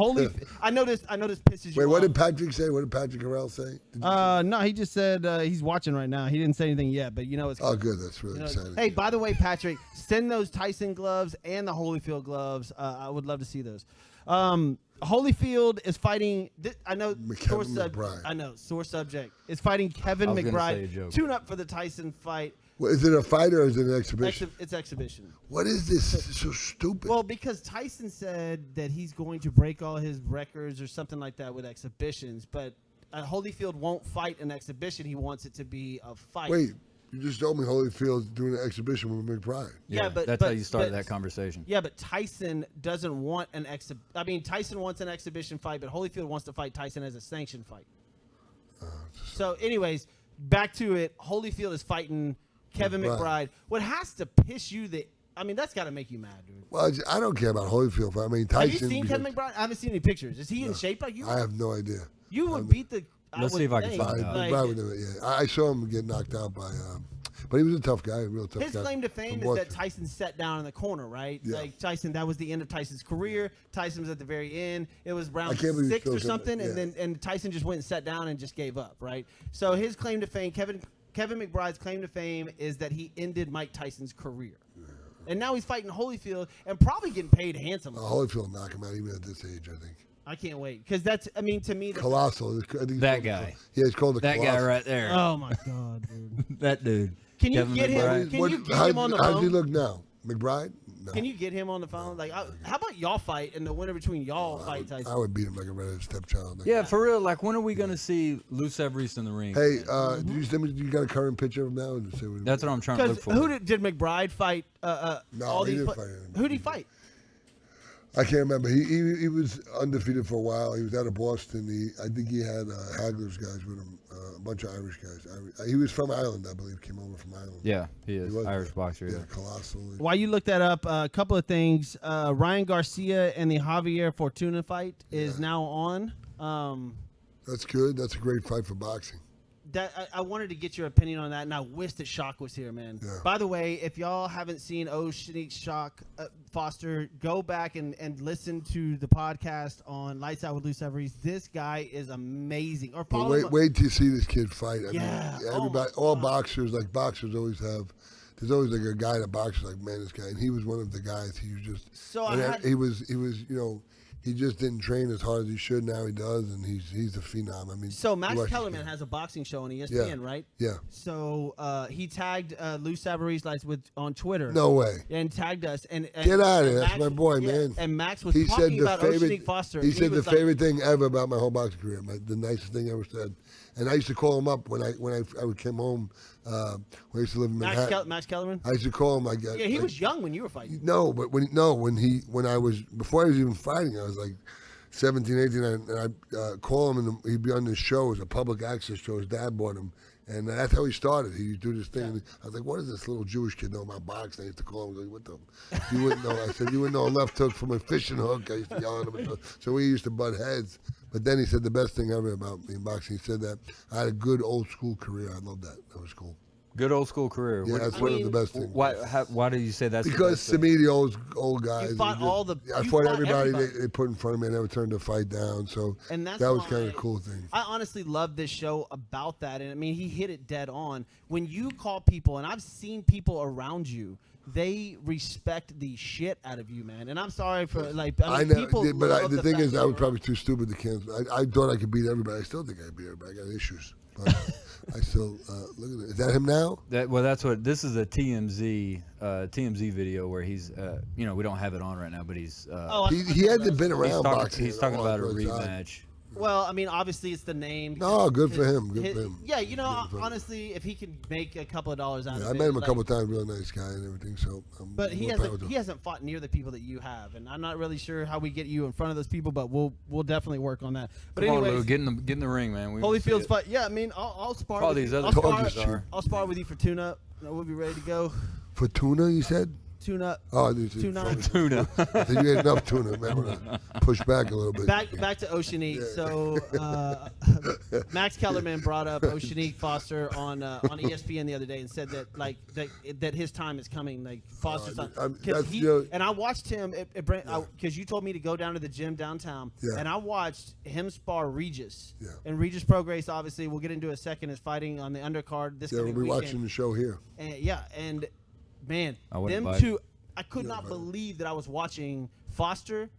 know this pisses you Wait, what off. did Patrick say? What did Patrick Harrell say? Did you- No, he just said he's watching right now. He didn't say anything yet, but it's. oh, good. That's really You know, exciting. hey, by the way, Patrick, send those Tyson gloves and the Holyfield gloves. I would love to see those. Holyfield is fighting. I know. Kevin McBride. I know. Sore subject is fighting Kevin I was gonna say a McBride. joke. Tune up for the Tyson fight. Well, is it a fight or is it an exhibition? It's exhibition. What is this? It's so stupid. Well, because Tyson said that he's going to break all his records or something like that with exhibitions, but Holyfield won't fight an exhibition. He wants it to be a fight. Wait, you just told me Holyfield's doing an exhibition with McBride. Yeah, but that's but, how you started but- that conversation. Yeah, but Tyson doesn't want an Tyson wants an exhibition fight, but Holyfield wants to fight Tyson as a sanctioned fight. So, anyways, back to it. Holyfield is fighting Kevin McBride. What has to piss you that's got to make you mad, dude. Well, I don't care about Holyfield. I mean, Tyson. Have you seen Kevin McBride? I haven't seen any pictures. Is he in shape like you? I have no idea. You would beat the. Let's see if I can find out. McBride would do it, yeah. I saw him get knocked out by. But he was a tough guy, a real tough guy. His claim to fame is that Tyson sat down in the corner, right? Yeah. Like Tyson, that was the end of Tyson's career. Tyson was at the very end. It was round I can't believe 6 he's or still something, doing it, and Tyson just went and sat down and just gave up, right? So his claim to fame, Kevin McBride's claim to fame is that he ended Mike Tyson's career. And now he's fighting Holyfield and probably getting paid handsomely. Holyfield knock him out even at this age, I think. I can't wait because to me, Colossal. I think That guy. Yeah, it's called the That Colossal. guy right there. oh my god, dude! That dude. Can you Kevin get him? McBride. Can you get him on the How does he phone? look now? McBride? No. Can you get him on the phone? Like, how about y'all fight and the winner between y'all fight Tyson? I would beat him like a redheaded stepchild. Like, Yeah, for real. Like, when are we gonna see Lou Savarese in the ring? Hey, did you send me? You got a current picture of him now? That's what I'm trying to look Because for. who did McBride fight? No, all he these didn't fight him. Who did he fight? I can't remember. He was undefeated for a while. He was out of Boston. I think he had Hagler's guys with him, a bunch of Irish guys. He was from Ireland, I believe. Came over from Ireland. Yeah, he is. was, Irish boxer. Yeah, Yeah. Colossal. While you look that up, a couple of things. Ryan Garcia and the Javier Fortuna fight is now on. That's good. That's a great fight for boxing. I wanted to get your opinion on that, and I wish that Shock was here, man. Yeah. By the way, if y'all haven't seen Shanique Shock Foster, go back and listen to the podcast on Lights Out with Lou Savarese. This guy is amazing. Or follow him. Wait till you see this kid fight. I Yeah. mean, everybody, all boxers, like boxers always have. There's always like a guy that boxes like, man, this guy, and he was one of the guys. He was just. So he was, he just didn't train as hard as he should. Now he does, and he's a phenom. I mean, So Max Kellerman has a boxing show on ESPN, right? Yeah. So he tagged Lou Savarese on Twitter. No way. And tagged us. And Get out of here. That's Max- my boy, yeah, man. And Max was He said talking the about favorite. Shanique Foster. He and said the was like, favorite thing ever about my whole boxing career. The nicest thing I ever said. And I used to call him up when I came home. When I used to live in Manhattan. Max Kellerman? I used to call him like. Yeah, he was young when you were fighting. No, but when I was before I was even fighting, I was like 17, 18, and I'd call him and he'd be on this show. It was a public access show. His dad bought him, and that's how he started. He'd do this thing. And I was like, "What does this little Jewish kid know about boxing?" I used to call him. Like, "What the? You wouldn't know." I said, "You wouldn't know a left hook from a fishing hook." I used to yell at him. So we used to butt heads. But then he said the best thing ever about me in boxing. He said that I had a good old school career. I love that. That was cool. Good old school career. Yeah, that's one of the best things. Why do you say that's Because the best to me, the old guys. You fought I fought everybody they put in front of me. I never turned the fight down. So And that's that was why kind of a cool thing. I honestly love this show about that. And I mean, he hit it dead on. When you call people, and I've seen people around you, they respect the shit out of you, man. And I'm sorry for people. But the thing is, I was that- probably too stupid to cancel. I thought I could beat everybody. I still think I could beat everybody. I got issues. But I still look at it. Is that him now? That's what this is, a TMZ video where he's we don't have it on right now, but he's He hadn't been around boxing. he's talking about a all the time. rematch. Well, I mean, obviously it's the name. No, good for him. Good for him. Yeah, Good for him. honestly, if he can make a couple of dollars out of it. I met him a like- couple of times. Real nice guy and everything. So, But he more power to him. hasn't fought near the people that you have, and I'm not really sure how we get you in front of those people, but we'll definitely work on that. But Come on, anyways, Lou, get in the ring, man. We wanna see Holyfield's it. fight. Yeah, I mean, I'll spar. All with these you. other I'll spar, coaches are. I'll spar with you for tune-up. We'll be ready to go. For tuna, you said? Tune-up. Oh, I did. Tuna. Tuna. I think you had enough tuna. Man, I'm gonna push back a little bit. Back to Oceanique. So Max Kellerman brought up Oceanique Foster on ESPN the other day and said that that his time is coming, like Foster's time. And I watched him because you told me to go down to the gym downtown, and I watched him spar Regis. Yeah. And Regis Prograis, obviously, we'll get into a second, is fighting on the undercard this Yeah, we'll coming be weekend. watching the show here. And man, I wouldn't them bite. two, I could not believe that I was watching Foster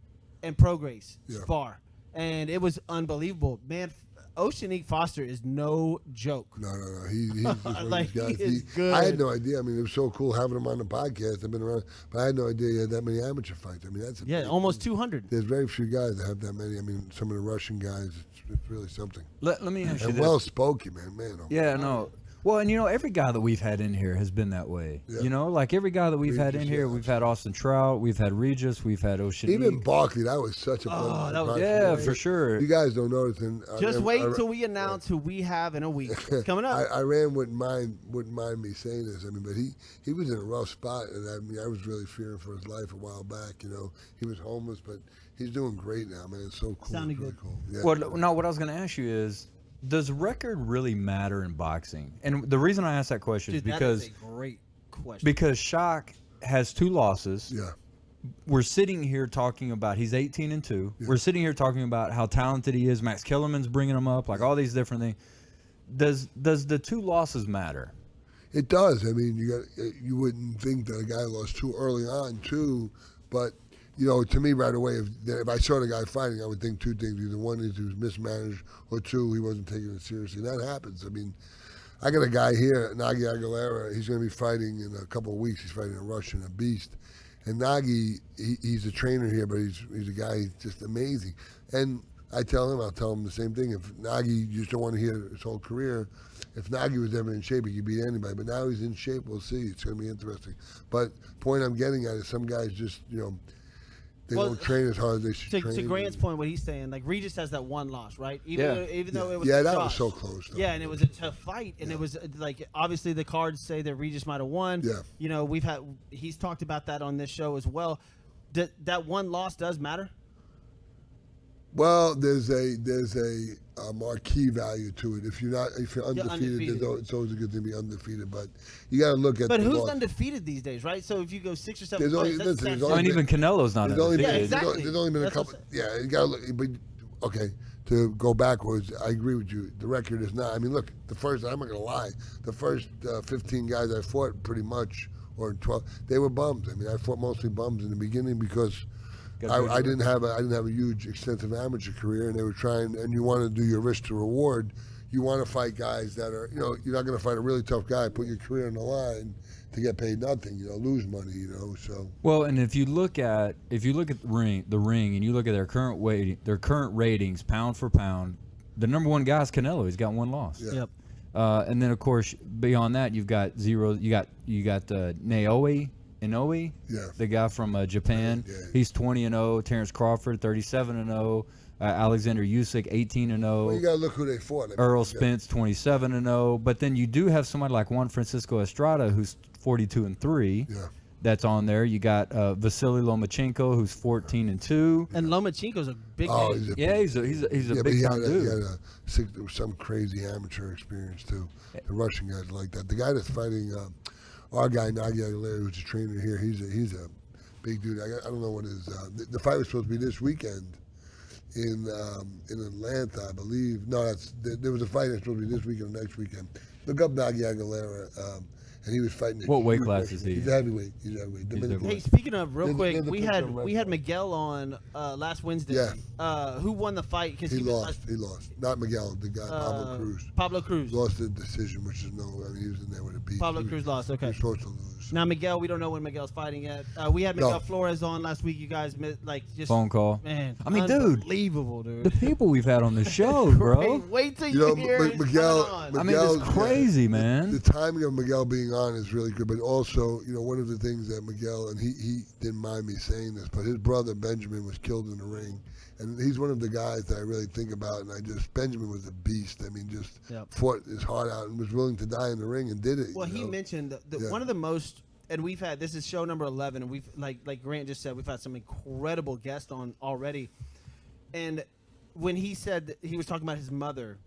and Prograis spar, and it was unbelievable, man. Oceanique Foster is no joke. No. He's just one Like, of these guys. he is good. I had no idea. I mean, it was so cool having him on the podcast. I've been around, but I had no idea he had that many amateur fights. I mean, that's Almost 200. There's very few guys that have that many. I mean, some of the Russian guys, it's really something. Let me ask you And this. well spoken, man. Yeah, no. Well, and every guy that we've had in here has been that way. Yeah. Like every guy that we've had in Regis, here, yeah, we've had Austin Trout, we've had Regis, we've had Ocean. Even Barkley, that was such a that was- Yeah, for sure. You guys don't know it. Just wait till we announce who we have in a week. It's coming up. Iran wouldn't mind me saying this. I mean, but he was in a rough spot, and I was really fearing for his life a while back. He was homeless, but he's doing great now, man. It's so cool. Sounding it's really good. cool. Yeah. Well, no, what I was going to ask you is, does record really matter in boxing? And the reason I ask that question is Dude, because that is a great question. because Shock has 2 losses. Yeah. We're sitting here talking about he's 18-2. Yeah. We're sitting here talking about how talented he is. Max Kellerman's bringing him up, like all these different things. Does the 2 losses matter? It does. I mean, you wouldn't think that a guy lost too early on, too, but to me right away, if I saw the guy fighting, I would think 2 things: either one is he was mismanaged, or 2, he wasn't taking it seriously. And that happens. I mean, I got a guy here, Nagy Aguilera. He's going to be fighting in a couple of weeks. He's fighting a Russian, a beast. And Nagy, he's a trainer here, but he's a guy he's just amazing. And I'll tell him the same thing. If Nagy, you just don't want to hear his whole career. If Nagy was ever in shape, he could beat anybody. But now he's in shape. We'll see. It's going to be interesting. But point I'm getting at is some guys just, they don't train as hard as they should train. To Grant's point, what he's saying, like Regis has that 1 loss, right? Even though it was that tough. was so close. Though. Yeah, and it was a tough fight, and it was like obviously the cards say that Regis might have won. Yeah. He's talked about that on this show as well. That 1 loss does matter. Well, there's a marquee value to it. If you're undefeated. It's always a good thing to be undefeated. But you got to look at. But who's loss. undefeated these days, right? So if you go 6 or 7 There's fights, Even Canelo's not undefeated. exactly. There's only been a couple. Yeah, you got to look. But okay, to go backwards, I agree with you. The record is not. I mean, look, I'm not going to lie. The first 15 guys I fought, pretty much, or 12, they were bums. I mean, I fought mostly bums in the beginning because. I didn't have a huge extensive amateur career, and they were trying. And you want to do your risk to reward. You want to fight guys that are, you're not going to fight a really tough guy, put your career on the line to get paid nothing. Lose money. So. Well, and if you look at the ring, and you look at their current ratings, pound for pound, the number 1 guy is Canelo. He's got 1 loss. Yeah. Yep. And then of course beyond that, you've got 0. You got Naoya Inoue, the guy from Japan. Yeah. He's 20-0. Terrence Crawford, 37-0. Alexander Usyk, 18-0. Well, you got to look who they fought. Earl Spence, 27-0. But then you do have somebody like Juan Francisco Estrada, who's 42-3. Yeah. That's on there. You got Vasily Lomachenko, who's 14-2. And Lomachenko's a big name. He's a big time dude. He had some crazy amateur experience too. The Russian guys like that. The guy that's fighting. Our guy Nagy Aguilera, who's a trainer here, he's a big dude. I don't know what his the fight was supposed to be this weekend in Atlanta, I believe. No, there was a fight that's supposed to be this weekend or next weekend. Look up Nagy Aguilera, and he was fighting. What weight class is he? He's heavyweight. Dominican. Hey, speaking of, real quick, we had Miguel on last Wednesday. Yeah. Who won the fight? He lost. Not Miguel. The guy Pablo Cruz. Lost the decision, which is he was in there with a beat. Pablo Cruz lost. Okay. He was supposed to lose. Now Miguel, we don't know when Miguel's fighting yet. We had Miguel Flores on last week. You guys just phone call. Man, I mean, dude, unbelievable, dude. The people we've had on the show, bro. Wait till you hear Miguel. I mean, it's crazy, man. The timing of Miguel being on is really good, but also, one of the things that Miguel, and he didn't mind me saying this, but his brother Benjamin was killed in the ring, and he's one of the guys that I really think about. And Benjamin was a beast. I mean, just fought his heart out and was willing to die in the ring and did it. Well, he mentioned that one of the most. And we've had, this is show number 11, and we've, like Grant just said, we've had some incredible guests on already. And when he said that he was talking about his mother,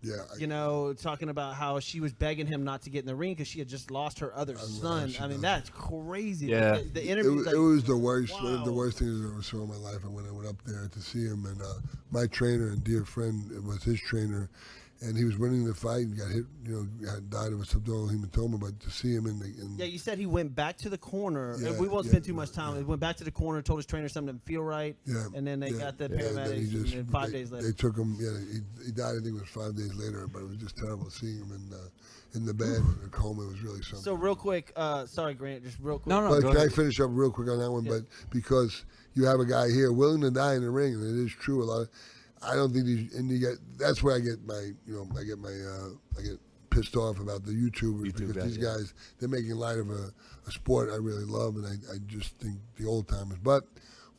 talking about how she was begging him not to get in the ring because she had just lost her other son. I mean, that's crazy. Yeah. The interview. It was the worst, one of the worst things I ever saw in my life. And when I went up there to see him, and my trainer and dear friend was his trainer, and he was winning the fight and got hit, had died of a subdural hematoma. But to see him yeah, you said he went back to the corner. Yeah, we won't spend too much time. He went back to the corner, told his trainer something didn't feel right. Yeah, and then they got the paramedics. And 5 days later, they took him. Yeah, he died. I think it was 5 days later. But it was just terrible seeing him in the bed in a coma. It was really something. So real quick, sorry, Grant, just real quick. No. But can I finish up real quick on that one? Yeah. But because you have a guy here willing to die in the ring, and it is true. I don't think that's where I get my, I get pissed off about the YouTubers YouTube because these guys, guys, they're making light of a sport I really love, and I just think the old timers. But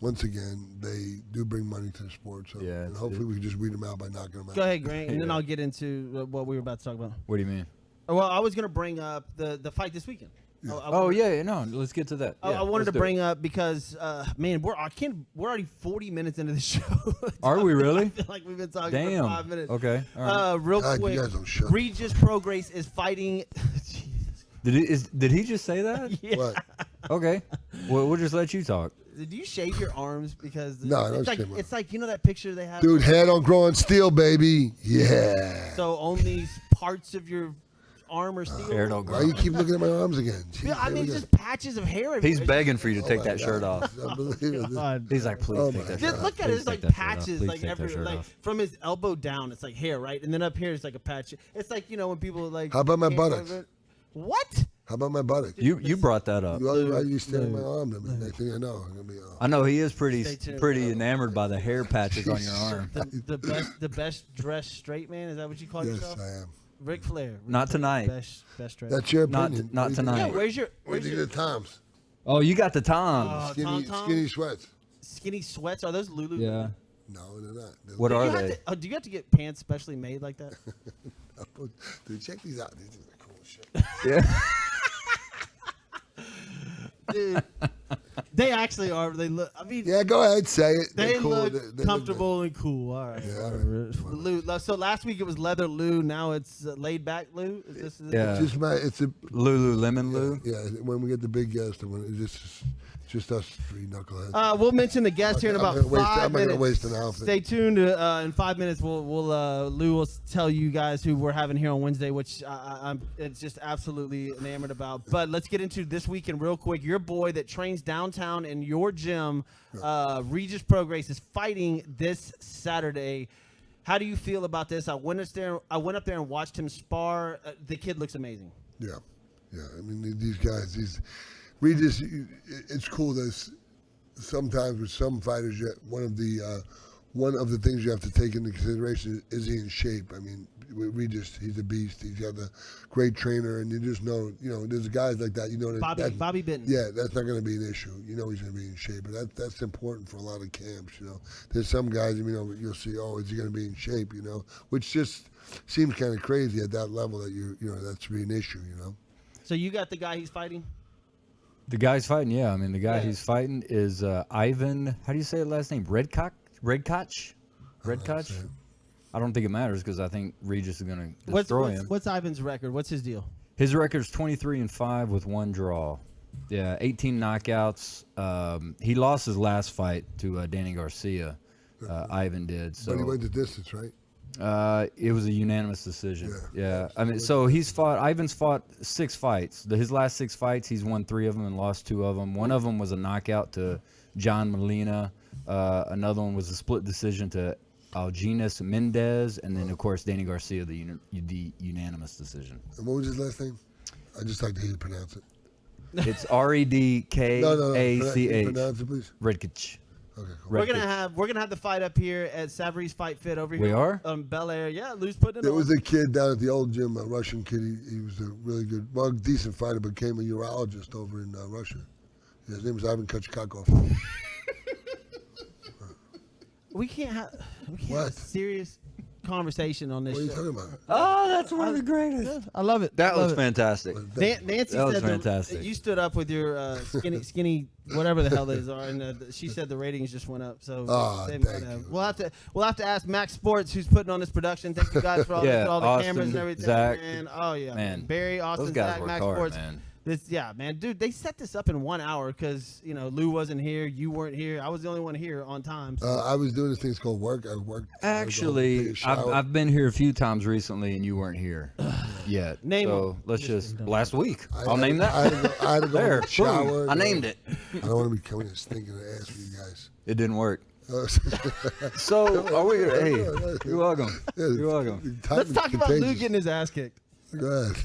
once again, they do bring money to the sport, so Yeah, and hopefully we can just weed them out by knocking them out. Go ahead, Grant, and then I'll get into what we were about to talk about. What do you mean? Well, I was going to bring up the fight this weekend. No, let's get to that. I wanted to bring up because, man, we're already 40 minutes into the show. Are we really? I feel like we've been talking Damn. for 5 minutes. Okay. All right. Real God, quick, you guys don't shut Regis Prograis is fighting. Did he just say that? Yeah. What? Okay. Well, we'll just let you talk. Do you shave your arms? Because No, I don't it's like shave my- it's like, you know that picture they have. Dude, hair don't grow on steel, baby. Yeah. So only parts of your arm are steel. Hair don't Why grow. you keep looking at my arms again? Jeez, Yeah, I here we mean, go. just patches of hair. He's everywhere. begging for you to Oh take my that shirt God. off. It's unbelievable. God. He's like, please Oh take my that God. shirt Just off. look at it. Please It's like take that shirt off. patches, Please like take that every, shirt like off. from his elbow down. It's like hair, right? And then up here, it's like a patch. It's like, you know, when people like. How about my can't buttocks? cover it. What? How about my buttock? You brought that up. Why you staring at my arm? I mean, next thing I know, I'm gonna be. I know he is pretty Stay tuned. enamored by the hair patches on your arm. The best dressed straight man. Is that what you call Yes, yourself? I am. Ric Flair. Not tonight. Best dressed. That's your Not- opinion. not What do you tonight. Yeah. think? Where's your Where'd you get the Toms? Oh, you got the Toms. Skinny sweats. skinny sweats? Are those Lulu? Yeah. No, they're not. They're What Do are you have they? to- do you have to get pants specially made like that? Dude, check these out. These are cool shit. Yeah. Dude, they actually are. They look. I mean, Yeah, go ahead, say it. they They're cool. look They comfortable and cool. All right. Yeah, all right. Lou. So last week it was leather Lou. Now it's laid back Lou. Is this Yeah. It's just it's a Lululemon Lou. yeah. When we get the big guest, it's just us three knuckleheads. We'll mention the guest here in I'm about not gonna waste- 5 I'm not minutes. gonna waste an outfit. Stay tuned. In 5 minutes, we'll Lou will tell you guys who we're having here on Wednesday, which I'm it's just absolutely enamored about. But let's get into this weekend real quick. Your boy that trains downtown in your gym, Regis Prograis, is fighting this Saturday. How do you feel about this? I went up there and watched him spar. The kid looks amazing. Yeah. I mean, these guys, Regis, it's cool that sometimes with some fighters, one of the things you have to take into consideration is he in shape. I mean, with Regis, he's a beast. He's got a great trainer, and you just know, there's guys like that. Bobby Benton. Yeah, that's not going to be an issue. You know he's going to be in shape, but that's important for a lot of camps. There's some guys, you'll see, oh, is he going to be in shape? Which just seems kind of crazy at that level that that's be an issue. So you got the guy he's fighting? The guy's fighting, yeah. I mean, the guy Yeah. he's fighting is Ivan. How do you say his last name? Redkoch? I don't think it matters because I think Regis is going to destroy him. What's Ivan's record? What's his deal? His record's 23-5 with 1 draw. Yeah, 18 knockouts. He lost his last fight to Danny Garcia. Ivan did. So But he went the distance, right? it was a unanimous decision. Yeah. I mean, so Ivan's fought 6 fights. His last 6 fights, he's won 3 of them and lost 2 of them. One of them was a knockout to John Molina. Another one was a split decision to Alginas Mendez, and then of course Danny Garcia, the unanimous decision. And what was his last name? I just like to hear you pronounce it. It's Redkach. No. Pronounce it, please. Redkach. Okay, cool. We're gonna have the fight up here at Savarese Fight Fit over here. We are? on Bel Air. Yeah, Lou's putting it There on. was a kid down at the old gym, a Russian kid. He was a really good, decent fighter, but became a urologist over in Russia. His name was Ivan Kachkakov. We can't have a What? serious conversation on this What are you show. talking about? Oh, that's one of the greatest. I love it. That I love was it. fantastic. Nancy That was said fantastic. you stood up with your skinny whatever the hell those are, and she said the ratings just went up. So Thank you. we'll have to ask Max Sports, who's putting on this production. Thank you guys for all, Yeah, for all the Austin, cameras and everything. Zach. Man. Oh yeah, Man, Barry, Austin, Those guys Zach, work Max hard, Sports. man. Man, dude, they set this up in 1 hour because Lou wasn't here, you weren't here, I was the only one here on time. So. I was doing this thing called work. I worked. Actually, I've been here a few times recently, and you weren't here yet. Name so them. let's just last week. I'll name that. I had to go There, in the shower. boom, I named it. I don't want to be coming and stinking an ass for you guys. It didn't work. So are we? Hey, you're welcome. You're welcome. Let's talk about Lou getting his ass kicked. Go ahead.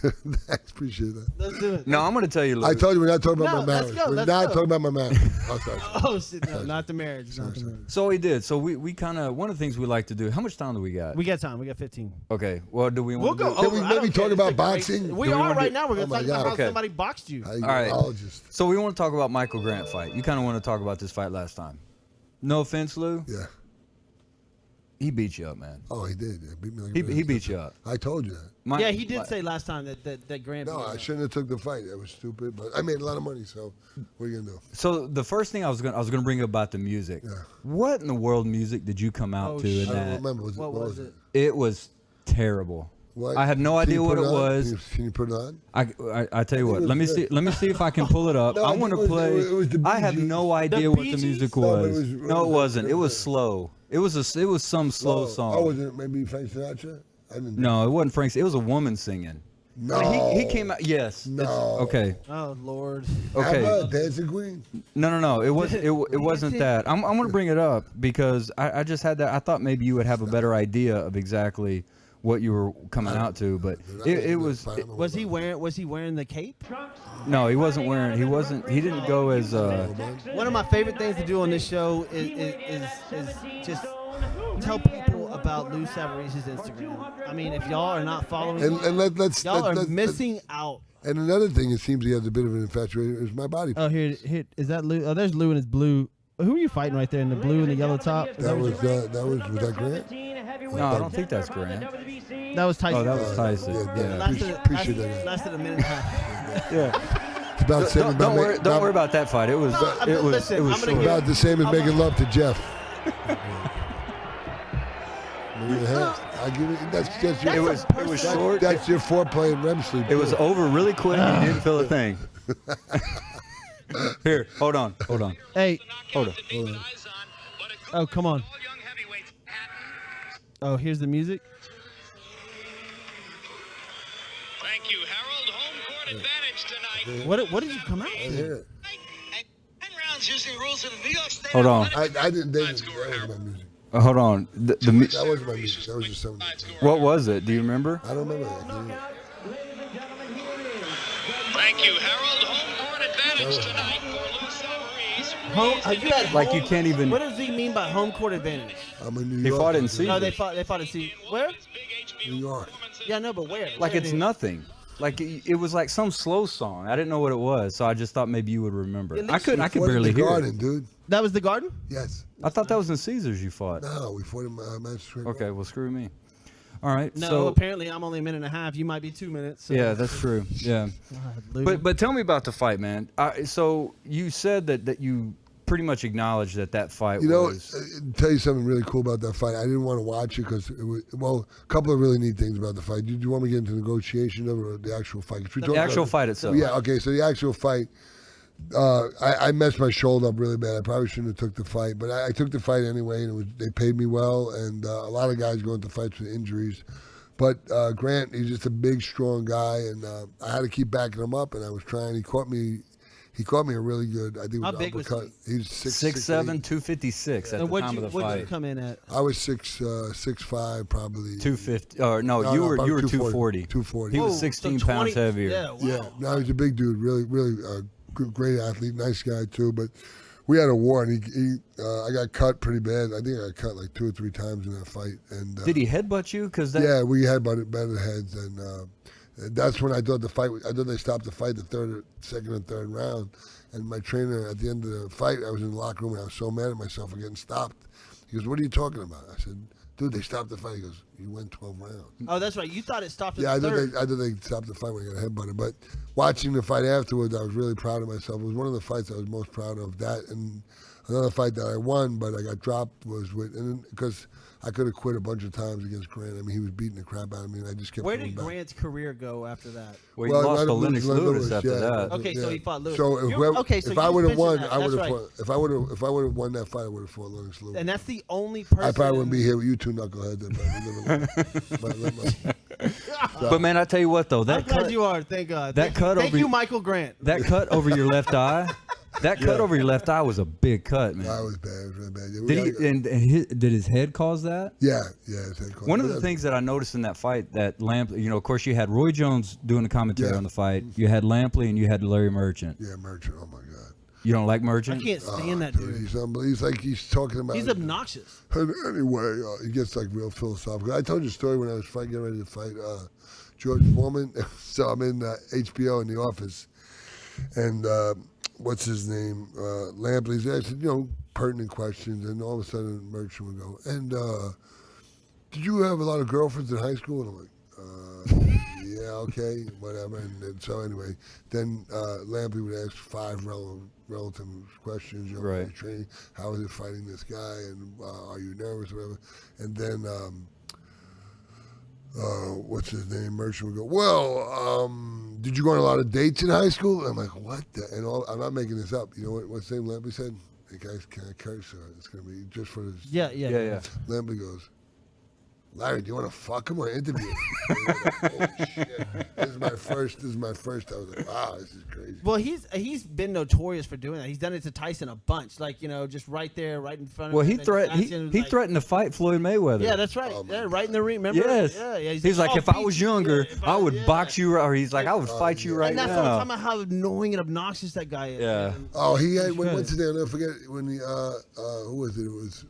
Thanks, appreciate that. Let's do it. No, I'm going to tell you. Lou. I told you we're not talking about No, my let's marriage. go, We're let's not go. talking about my marriage. Oh, sorry. Oh shit! No, not the marriage. Not the marriage. So we did. So we kind of, one of the things we like to do. How much time do we got? We got time. We got 15. Okay. Well, do we want We'll to go do? over. we I maybe don't talk care. It's about a great- boxing? We Do we are wanna right do- now. We're Oh going to my talk about God. how Okay. somebody boxed you. All right. Apologist. So we want to talk about Michael Grant fight. You kind of want to talk about this fight last time. No offense, Lou. Yeah. He beat you up, man. Oh, he did. Yeah, beat me like He beat you up. I told you that. My- He did say last time that Grant. No, beat I him. shouldn't have took the fight. That was stupid. But I made a lot of money, so what are you gonna do? So the first thing I was gonna bring up about the music. Yeah. What in the world music did you come out Oh, to in shit. I don't that? remember. What was it? It was terrible. What? I have no Can idea you what put it on? was. Can you put it on? I tell you what. was Let me good. see. Let me see if I can pull it up. No, I I think want it to was- play. it was the Bee I have Gees. no idea The what Bee the Gees? music No, but was. it was- No, it wasn't. It was yeah. slow. It was some slow song. Oh, was it maybe Frank Sinatra? I didn't. No, it wasn't Frank's. It was a woman singing. No. I mean, he came out. Yes. No. Okay. Oh Lord. Okay. Abba, Dancing Queen. No. It wasn't. It wasn't that. I'm going to bring it up because I just had that. I thought maybe you would have a better idea of exactly what you were coming out to, but it was. Was he wearing the cape? No, he wasn't wearing. He didn't go as. One of my favorite things to do on this show is just tell people about Lou Savarese's Instagram. I mean, if y'all are not following, And let's y'all are let's- missing out. And another thing, it seems he has a bit of an infatuation is my body. Oh, here is that Lou? Oh, there's Lou in his blue. Who are you fighting right there in the blue and the yellow top? Is that what was that Grant? No, I don't think that's Grant. that was Tyson. Oh, that was Tyson. yeah, Yeah. Appreciate that. Lasted a minute and a half. Yeah. It's about the same. Don't worry about that fight. It was. It was. listen, It was I'm gonna short. give- About the same as making love to Jeff. I give it. That's just your. It was short. That's your foreplay and REM sleep. It was over really quick. You didn't feel a thing. Here, hold on. Hey, Hold on. oh come on. Oh, here's the music. Thank you, Harold. Home court advantage tonight. What did you come out I to? hear it. 10 rounds using rules of the New York State. Hold on. I didn't. That was my music. Hold on. That wasn't my music. That was just something. What was it? Do you remember? I don't remember that. Thank you, Harold. Home court advantage tonight for Lou Savarese. You had Like you can't even. What does he mean by home court advantage? I'm in New He York. fought in Caesars. No, they fought in where? New York. Yeah, no, but where? Like Where it's did- nothing. Like it was like some slow song. I didn't know what it was, so I just thought maybe you would remember. At I least could you I could Fought in barely the hear Garden, it. dude. That was the Garden. Yes. I thought that was in Caesars you fought. No, we fought in Manchester Square Okay, well screw me. All right. No, so apparently I'm only a minute and a half. You might be 2 minutes. So. yeah, that's true. Yeah. God, Lou. But tell me about the fight, man. So you said that you pretty much acknowledged that fight You know, was. tell you something really cool about that fight. I didn't want to watch it because it was, well, a couple of really neat things about the fight. Did you want me to get into negotiation of it or the actual fight? 'Cause we talked The actual about fight itself. Yeah, okay, so the actual fight, I messed my shoulder up really bad. I probably shouldn't have took the fight, but I took the fight anyway, and they paid me well, and a lot of guys go into fights with injuries. But Grant, he's just a big, strong guy, and I had to keep backing him up, and I was trying. He caught me a really good, I think it How was big was uppercut. He was 6'7", 256 at and the what'd time you of the what'd fight. you come in at? I was 6'5", probably. 250. Or no, No, you no, were about 240. 240. He was Whoa, 16 so pounds 20 heavier. Yeah, wow. Yeah, no, he's a big dude, really, really great athlete, nice guy too. But we had a war, and I got cut pretty bad. I think I got cut like 2 or 3 times in that fight. And Did he headbutt you? Because yeah, we had batted heads, and that's when I thought the fight. I thought they stopped the fight the second and third round. And my trainer at the end of the fight, I was in the locker room, and I was so mad at myself for getting stopped. He goes, "What are you talking about?" I said, "Dude, they stopped the fight." He goes, "You went 12 rounds." Oh, that's right. You thought it stopped at Yeah, the third. I thought they stopped the fight when I got headbutted. But watching the fight afterwards, I was really proud of myself. It was one of the fights I was most proud of. That and another fight that I won, but I got dropped was because I could have quit a bunch of times against Grant. I mean, he was beating the crap out of me, and I just kept Where coming did back. Grant's career go after that? Well, he lost to Lennox Lewis Lewis, after yeah. that. Okay, so he fought Lewis. So so if I you would have mentioned won, that. I would That's have. right. If I would have won that fight, I would have fought Lennox Lewis. And that's the only person. I probably wouldn't be here with you two knuckleheads. But man, I tell you what though, I'm that glad cut, you are. Thank God. that cut Thank over you, your- Michael Grant. that cut over your left eye, That cut over your left eye was a big cut, man. That was bad. It was really bad. Did his head cause that? Yeah. His head caused One of the things that I noticed in that fight, that Lampley, of course, you had Roy Jones doing the commentary on the fight. You had Lampley and you had Larry Merchant. Yeah, Merchant. Oh my God. You don't like Merchant? I can't stand that dude. He's talking about. He's obnoxious. Anyway, he gets like real philosophical. I told you a story when I was getting ready to fight George Foreman. So I'm in HBO in the office, and what's his name? Lampley's asking, pertinent questions, and all of a sudden Merchant would go, and did you have a lot of girlfriends in high school? And I'm like, yeah, okay, whatever. And so anyway, then Lampley would ask 5 relative questions. Right. Training, how is it fighting this guy, and are you nervous, or whatever. And then what's his name? Merchant would go, well, did you go on a lot of dates in high school? I'm like, what? And I'm not making this up. You know what's the name Lampley said? Hey guys, can I curse? It's gonna be just for this. Yeah. Lampley goes, Larry, do you want to fuck him or interview him? Like, holy shit. This is my first. I was like, wow, this is crazy. Well, he's been notorious for doing that. He's done it to Tyson a bunch, just right there, right in front of him. Well, he threatened to fight Floyd Mayweather. Yeah, that's right. Right in the ring. Remember? Yes. Yeah. He's like, if I was younger, I would box you, or he's like, I would fight you right now. And that's what I'm talking about, how annoying and obnoxious that guy is. Yeah. Man. Oh, he had went to there. I'll never forget when he who was it? It was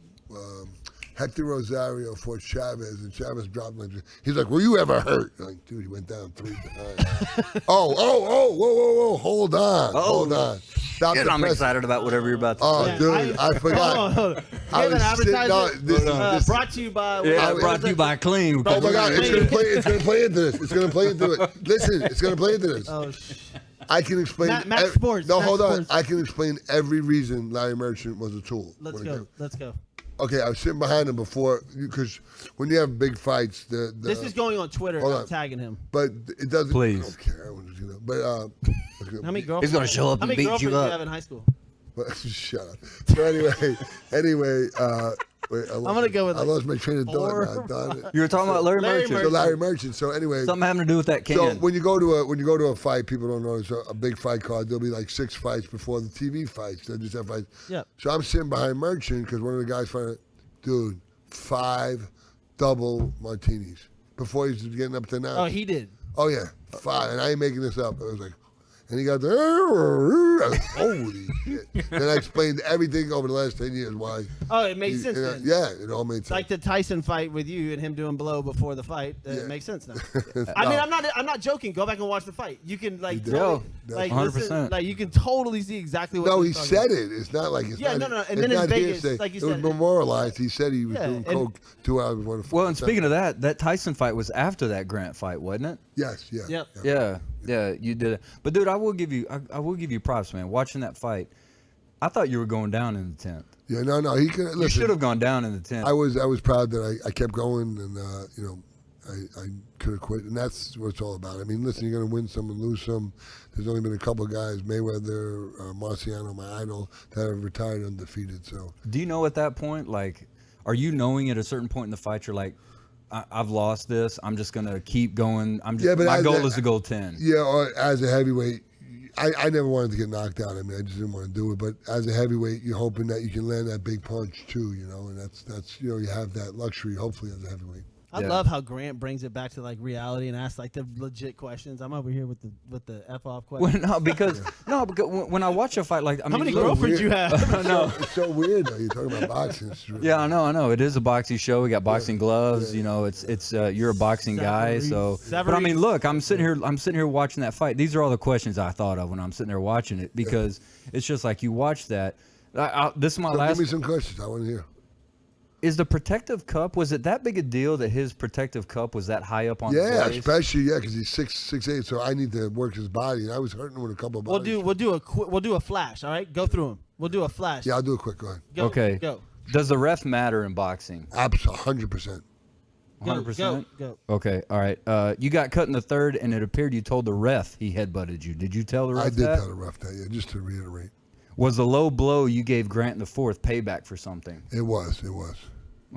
Hector Rosario fought Chavez, and Chavez dropped him. He's like, were you ever hurt? I'm like, dude, he went down 3 times. Whoa, hold on. Stop and I'm excited about whatever you're about to say. Dude, I forgot. Hold on. I was advertisement brought to you by. Brought to you by Clean. Oh my God, it's gonna play into this. Listen, it's gonna play into this. Oh shit. I can explain. Max Sports. No, Max hold on. Sports. I can explain every reason Larry Merchant was a tool. Let's go. Okay, I was sitting behind him before, because when you have big fights, this is going on Twitter. I'm tagging him. But it doesn't. Please. I don't care. But How many girlfriends? He's gonna show up and beat you up. How many girlfriends do you have in high school? But, shut up. So anyway. Wait, I'm gonna go with. I lost my train of thought. You were talking about Larry Merchant. So Larry Merchant. So anyway, something having to do with that can. So when you go to a fight, people don't know it's a big fight card. There'll be like 6 fights before the TV fights. They'll just have fights. Yeah. So I'm sitting behind Merchant because one of the guys fighting. Dude, 5 double martinis before he's getting up to now. Oh, he did. Oh yeah, 5, and I ain't making this up. I was like, and he got the holy shit. Then I explained everything over the last 10 years why. Oh, it made sense then. Yeah, it all made sense. Like the Tyson fight with you and him doing blow before the fight. It makes sense now. No. I mean, I'm not joking. Go back and watch the fight. You can like, Yo, like 100%. listen, like you can totally see exactly what. No, he said it. It's not like it's Yeah, not. no. And then in Vegas, hearsay. like you it was said, memorialized. He said he was doing coke 2 hours before the fight. Well, and speaking of that Tyson fight was after that Grant fight, wasn't it? Yes, yeah. Yep. Yeah, you did it. But dude, I will give you props, man. Watching that fight, I thought you were going down in the 10th. Yeah, no. He could. You should have gone down in the 10th. I was proud that I kept going, and I could have quit, and that's what it's all about. I mean, listen, you're going to win some and lose some. There's only been a couple of guys, Mayweather, Marciano, my idol, that have retired undefeated. So, do you know at that point, like, are you knowing at a certain point in the fight, you're like, I've lost this. I'm just gonna keep going. My goal is to go 10. Yeah, or as a heavyweight, I never wanted to get knocked out. I mean, I just didn't want to do it. But as a heavyweight, you're hoping that you can land that big punch too. And that's you have that luxury. Hopefully, as a heavyweight. I love how Grant brings it back to like reality and asks like the legit questions. I'm over here with the F off questions. Well, because when I watch a fight, like, I mean, how many girlfriends you have? No, it's so weird though. You're talking about boxing. Really I know. It is a boxing show. We got boxing gloves. Yeah. It's you're a boxing guy. So, but I mean, look, I'm sitting here watching that fight. These are all the questions I thought of when I'm sitting there watching it, because it's just like you watch that. This is my last. Give me some questions. I want to hear. Is the protective cup, was it that big a deal that his protective cup was that high up on his waist? Especially because he's 6'8", so I need to work his body, and I was hurting with a couple of bodies. We'll do a flash. All right, go through them. We'll do a flash. Yeah, I'll do it quick. Go ahead. Okay. Go. Does the ref matter in boxing? Absolutely, 100%. 100%. Go. Okay. All right. You got cut in the 3rd, and it appeared you told the ref he headbutted you. Did you tell the ref that? I did tell the ref that. Yeah, just to reiterate. Was the low blow you gave Grant in the 4th payback for something? It was.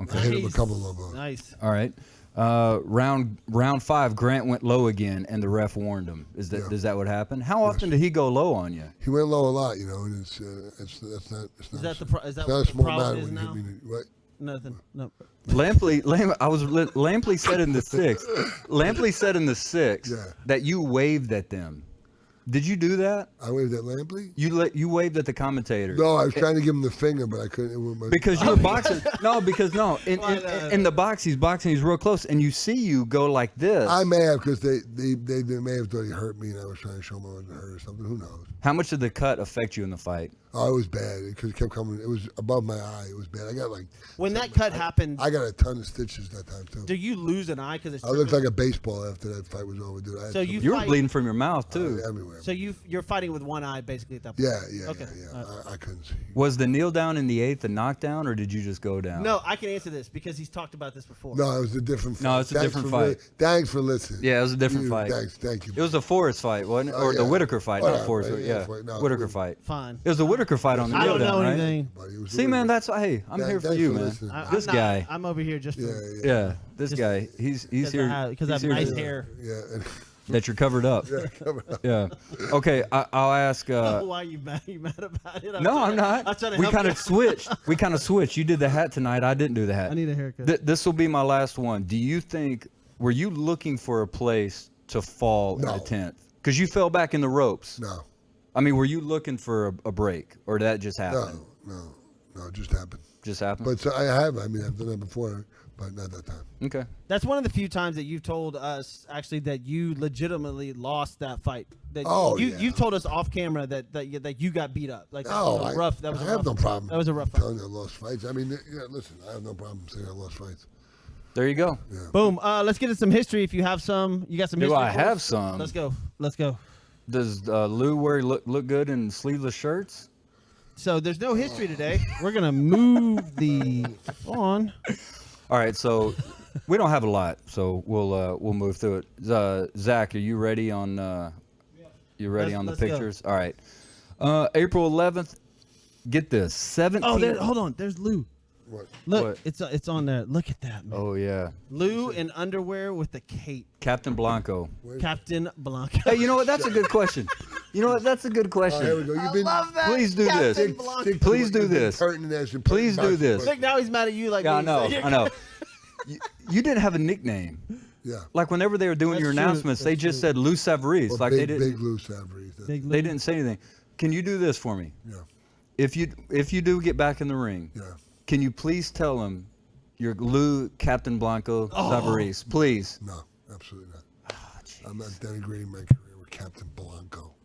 Okay. I hit him a couple of low blows. Nice. All right. Round 5, Grant went low again, and the ref warned him. Is that what happened? How often did he go low on you? He went low a lot, and it's not. Is that the is that it's not what a the small problem matter is when you now? hit me. Right? Nothing. No. Lampley said in the 6th. Lampley said in the 6th that you waved at them. Did you do that? I waved at Lampley? You waved at the commentator. No, I was trying to give him the finger, but I couldn't. Because you were boxing. In the box, he's boxing. He's real close, and you go like this. I may have, because they may have thought he hurt me, and I was trying to show him I wasn't hurt or something. Who knows? How much did the cut affect you in the fight? Oh, it was bad because it kept coming. It was above my eye. It was bad. I got when that cut happened. I got a ton of stitches that time too. Do you lose an eye because it's? I looked like a baseball after that fight was over, dude. So you were bleeding from your mouth too. Everywhere. So you're fighting with one eye basically at that point. Yeah. Okay. I couldn't see. Was the kneel down in the 8th a knockdown, or did you just go down? No, I can answer this because he's talked about this before. No, it was a different fight. No, it's a different fight. Thanks for listening. Yeah, it was a different fight. Thank you. It was a Forrest fight, wasn't it? Or the Whitaker fight, not Forrest. Whitaker fight. Fine. It was the Whitaker fight on the I kneel don't down, know right? anything. See, man, I'm here for you, man. This guy. I'm over here just for. Yeah, this guy. He's here because I have nice hair. Yeah. That you're covered up. Yeah. Okay, I'll ask. Why are you mad? Are you mad about it? No, I'm not. We kind of switched. You did the hat tonight. I didn't do the hat. I need a haircut. This will be my last one. Do you think, were you looking for a place to fall in the 10th? Because you fell back in the ropes. No. I mean, were you looking for a break, or did that just happen? No, it just happened. Just happened? But I've done that before, but not that time. Okay. That's one of the few times that you've told us actually that you legitimately lost that fight. That you've told us off camera that you got beat up. Like rough. That was I have no problem. That was a rough fight. Telling you I lost fights. I mean, listen, I have no problem saying I lost fights. There you go. Yeah. Boom. Let's get into some history. If you have some, you got some history. Do I have some? Let's go. Does Lou look good in sleeveless shirts? So there's no history today. We're gonna move the on. All right, so we don't have a lot, so we'll move through it. Zach, are you ready on? You ready on the pictures? Go. All right. April 11th. Get this. 17. Oh, hold on. There's Lou. What? Look, it's on there. Look at that, man. Oh yeah. Lou in underwear with the cape. Captain Blanco. Captain Blanco. Hey, you know what? That's a good question. That's a good question. Here we go. I love that. Please do this. Please do this. Please do this. Think now he's mad at you like. Yeah, I know. You didn't have a nickname. Yeah. Like whenever they were doing your announcements, they just said Lou Savarese. Well, like big, they didn't. Big Lou Savarese. They didn't say anything. Can you do this for me? Yeah. If you do get back in the ring. Yeah. Can you please tell him you're Lou Captain Blanco Savarese? Please. No, absolutely not. I'm not denigrating my career with Captain Blanco.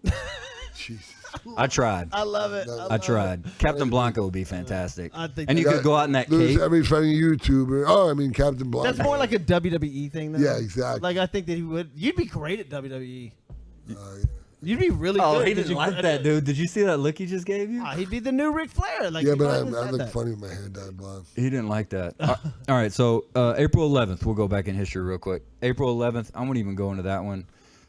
Jesus. I tried. I love it. I tried. Captain Blanco would be fantastic. And you could go out in that lose cape. every funny YouTuber. Captain Blanco. That's more like a WWE thing, though. Yeah, exactly. Like I think that he would. You'd be great at WWE. Yeah. You'd be really good. Oh, he didn't like that, dude. Did you see that look he just gave you? He'd be the new Ric Flair. Like, yeah, but I look funny with my hair dyed blonde. He didn't like that. All right, so April 11th. We'll go back in history real quick. April 11th. I won't even go into that one.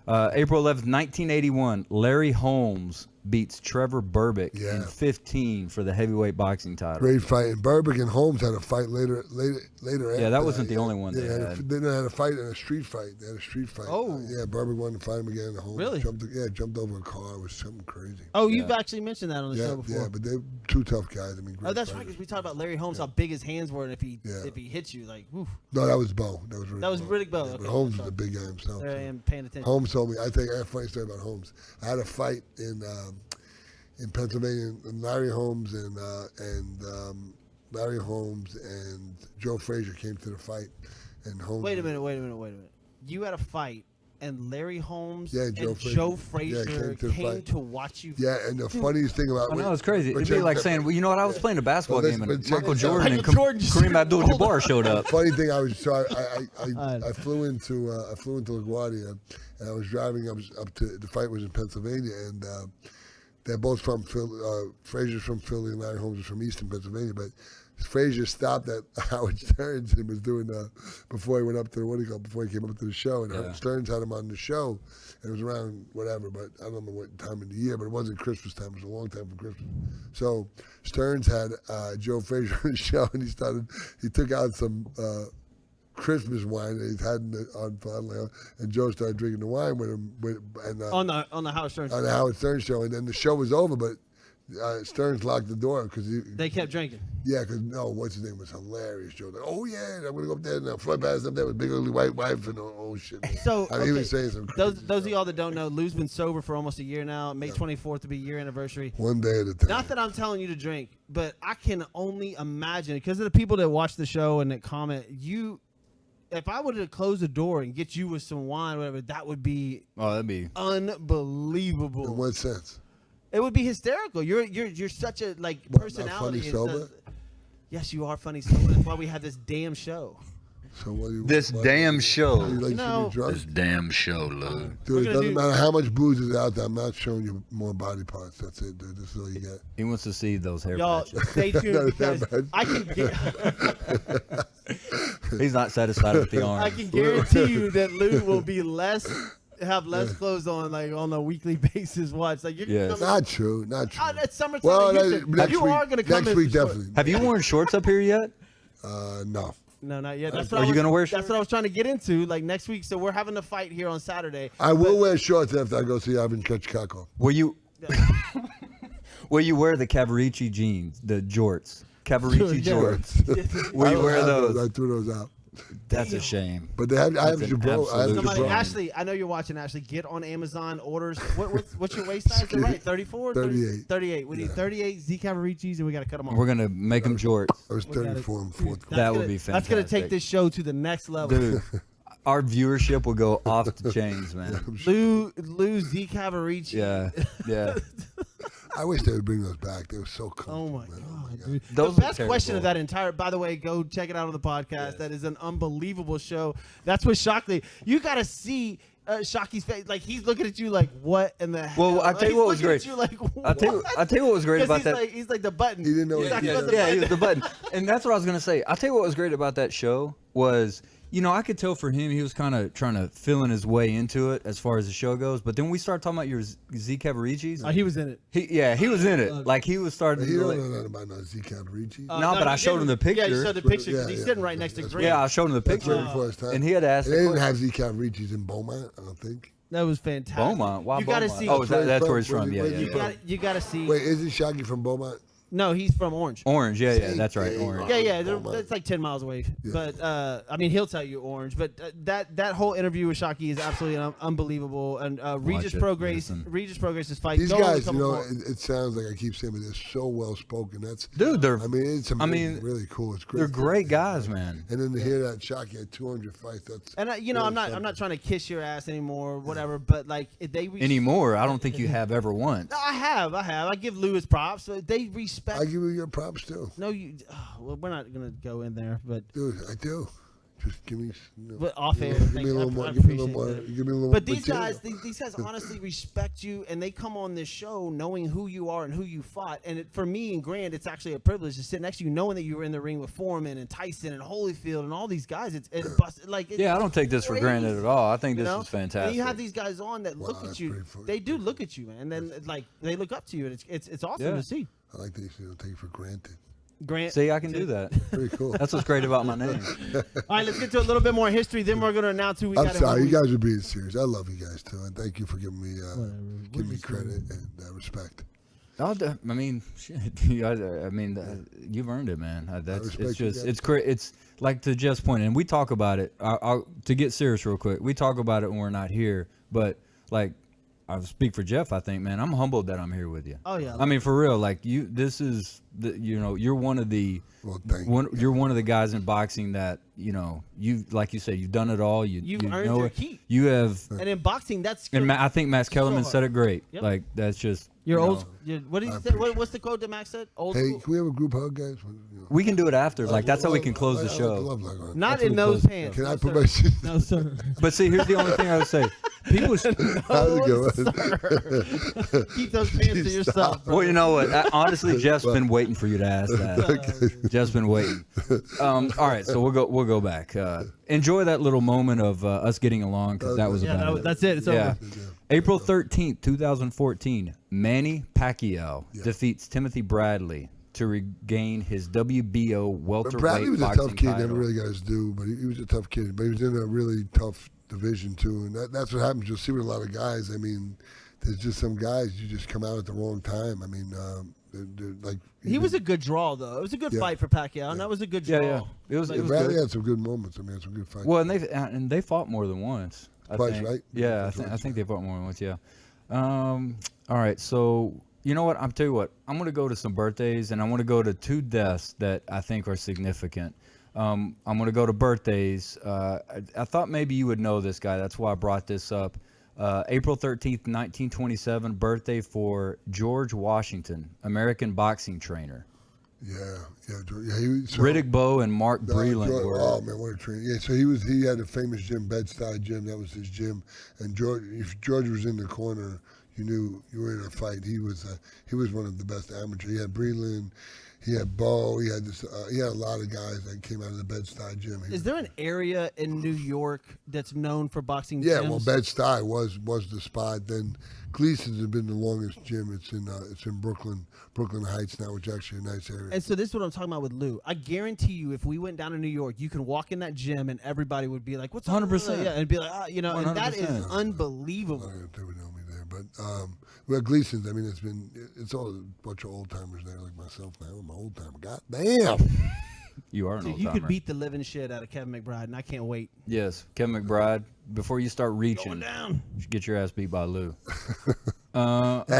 April 11th, 1981. Larry Holmes beats Trevor Berbick in 15 for the heavyweight boxing title. Great fight. And Berbick and Holmes had a fight later. Yeah, that wasn't the only one they had. They had a fight and a street fight. They had a street fight. Oh. Yeah, Berbick wanted to fight him again. And Holmes really? Jumped over a car. It was something crazy. Oh, you've actually mentioned that on the show before. Yeah, but they're two tough guys. I mean, great that's right, fighters. because we talked about Larry Holmes, how big his hands were, and if he hits you, like, woof. No, that was Bo. That was Riddick Bowe. Yeah, Okay, but Holmes was a big guy himself. There I am paying attention. Holmes told me. I have a funny story about Holmes. I had a fight in Pennsylvania, and Larry Holmes and Joe Frazier came to the fight, and Holmes. Wait a minute. You had a fight, and Larry Holmes and Joe Frazier came to watch you. Yeah, and the funniest thing about it was crazy. It'd be like saying, well, you know what? I was playing a basketball game, and Michael Jordan and Jordan Kareem Abdul-Jabbar showed up. Funny thing, I flew into LaGuardia, and I was driving up to the fight was in Pennsylvania, and they're both from Philly. Frazier's from Philly, and Larry Holmes is from Eastern Pennsylvania. But Frazier stopped at Howard Stern's and was doing before he went up to before he came up to the show, and Stearns had him on the show. And it was around whatever, but I don't know what time of the year, but it wasn't Christmas time. It was a long time from Christmas. So Stearns had Joe Frazier on the show, and he took out some Christmas wine that he's had on file, and Joe started drinking the wine with him, on the Howard Stern show. On the Howard Stern show, and then the show was over, but Stearns locked the door because they kept drinking. Yeah, because what's his name was hilarious. Joe, like, oh yeah, I'm gonna go up there and fly past up there with big ugly white wife and shit. So he was saying some those of y'all that don't know, Lou's been sober for almost a year now. May 24th will be year anniversary. One day at a time. Not that I'm telling you to drink, but I can only imagine because of the people that watch the show and that comment. If I were to close the door and get you with some wine, or whatever, that would be that'd be unbelievable. In what sense? It would be hysterical. You're such a personality. Not funny sober? Yes, you are funny sober. That's why we have this damn show. So what do you? this damn show. You like to be drunk? This damn show, Lou. Dude, it doesn't matter how much booze is out there. I'm not showing you more body parts. That's it, dude. This is all you get. He wants to see those hair Y'all, patches. stay tuned because I can He's not satisfied with the arm. I can guarantee you that Lou will be have less clothes on on a weekly basis. Watch you're coming, Not true. it's summertime. Well, you are going to come next in week for definitely. Have you worn shorts up here yet? No. No, not yet. That's Are you going to wear That's shorts? what I was trying to get into. Next week, so we're having a fight here on Saturday. I will wear shorts after I go see Ivan Ketchkako. Will you wear the Cavaricci jeans, the jorts? Cavaricci jorts. Will you wear those? I threw those out. That's a shame. But I have Jabro. I have absolute Somebody, Jabro. Ashley, I know you're watching. Ashley, get on Amazon. Orders. What's your waist size? Is it right? 34? 38. 38. We need 38 Z Cavariccis, and we got to cut them off. We're gonna make them jorts. I was 34 in fourth grade. That would be fantastic. That's gonna take this show to the next level. Dude, our viewership will go off the chains, man. Lou Z Cavaricci. Yeah. I wish they would bring those back. They were so cool. Oh my God, dude. Those The are best question of terrible. that entire, by the way, go check it out on the podcast. That is an unbelievable show. That's what Shockley, you got to see Shocky's face. He's looking at you like, what in the hell? Well, I'll tell you what was great. You like, I'll tell you what was great about that. He's like the button. He didn't know. He's He like He was the button. And that's what I was going to say. I'll tell you what was great about that show was, I could tell for him he was kind of trying to feeling his way into it as far as the show goes. But then we started talking about your Z Cavariccis. He was in it. He was in it. He was starting You to don't know nothing about no Z Cavaricci. No, but I showed him the picture. Yeah, you showed the picture because Yeah, he's yeah. sitting right next to Grant. Yeah, I showed him the picture. Right before his time. And he had asked They the didn't question. have Z Cavaricci's in Beaumont, I don't think. That was fantastic. Beaumont. Why you Beaumont? gotta see. Oh, that's where he's from. Yeah, Where's yeah, he yeah. from? You gotta see. Wait, isn't Shocky from Beaumont? No, he's from Orange. Orange. Yeah, that's right. Same Orange. thing. Yeah, Beaumont. it's like 10 miles away. Yeah. But he'll tell you Orange. But that whole interview with Shocky is absolutely unbelievable. And Regis it. Progress is fight. These Go on, guys, come on. it sounds like I keep saying, but they're so well spoken. That's Dude, they're it's amazing, really cool. It's great. they're great guys, man. And then to hear that Shocky had 200 fights, that's And really I'm something. not trying to kiss your ass anymore, whatever. But they Anymore, I don't think you have ever once. No, I have. I give Lewis props. They respect. I give you your props too, No, well, we're not gonna go in there, but dude. I do. Just give me. but off air. Give me a little more. Give me a little more. Give me a little. But these material. guys, these guys honestly respect you, and they come on this show knowing who you are and who you fought. And for me and Grant, it's actually a privilege to sit next to you, knowing that you were in the ring with Foreman and Tyson and Holyfield and all these guys. It's Yeah, I don't take this for granted at all. I think this is fantastic. And you have these guys on that look at that's you. pretty funny. They do look at you, man. And then they look up to you, and it's awesome to see. I like that you don't take it for granted. Grant. See, I can do that. Pretty cool. That's what's great about my name. All right, let's get to a little bit more history. Then we're going to announce who we got. I'm sorry, you guys are being serious. I love you guys too, and thank you for giving me credit and respect. I mean, shit. You've earned it, man. respect you guys. It's great. It's like to Jeff's point, and we talk about it. To get serious real quick, we talk about it when we're not here. But I'll speak for Jeff. I think, man, I'm humbled that I'm here with you. Oh yeah. I mean, for real. This is you're one of the. Well, thank you. You're one of the guys in boxing that you like you said, you've done it all. You've earned know your it. keep. You have. And in boxing, that's And I think Max Kellerman hard. said it great. Yep. That's just Your you old. know. What did I you say? appreciate What's the quote that Max said? Old Hey, school. can we have a group hug, guys? We can do it after. That's how we can close the I show. love like that. Not That's in what those close- pants. Can no, I put sir. my shit? No, sir. But see, here's the only thing I would say. People. How's it going? Keep those pants to yourself. Bro. Well, you know what? Honestly, Jeff's been waiting for you to ask that. Jeff's been waiting. All right, so we'll go back. Enjoy that little moment of us getting along because that was about it. That's it. It's Yeah. over. April 13th, 2014, Manny Pacquiao defeats Timothy Bradley to regain his WBO But welterweight Bradley was a boxing tough kid. title. Never really got his due, but he was a tough kid. But he was in a really tough division too, and that's what happens. You'll see with a lot of guys. I mean, there's just some guys you just come out at the wrong time. I mean, they're like He was a good draw, though. It was a good fight for Pacquiao, and that was a good draw. Yeah. It was Bradley good. had some good moments. I mean, had some good fights. Well, and they fought more than once. Twice, think. right? Yeah, Twice, I think they fought more than once. Yeah. All right, so you know what? I'm tell you what. I'm gonna go to some birthdays, and I want to go to 2 deaths that I think are significant. I'm gonna go to birthdays. I thought maybe you would know this guy. That's why I brought this up. April 13th, 1927, birthday for George Washington, American boxing trainer. Yeah. Riddick Bowe and Mark Breland were. Oh man, what a trainer! Yeah, so he had a famous gym, Bed-Stuy Gym. That was his gym. And if George was in the corner, you knew you were in a fight. He was one of the best amateurs. He had Breland, he had Bowe, he had a lot of guys that came out of the Bed-Stuy Gym. Is there an area in New York that's known for boxing Yeah, gyms? well, Bed-Stuy was the spot. Then Gleason's has been the longest gym. It's in Brooklyn Heights now, which is actually a nice area. And so this is what I'm talking about with Lou. I guarantee you, if we went down to New York, you can walk in that gym and everybody would be like, "What's 100%. Yeah, and be like, and that is 100%. unbelievable. They would know me there, but well, Gleason's. I mean, it's all a bunch of old timers there, like myself now. I'm an old timer. God damn. You are an Dude, old you timer. could beat the living shit out of Kevin McBride, and I can't wait. Yes, Kevin McBride. Before you start Going reaching, down. you should get your ass beat by Lou. Hey,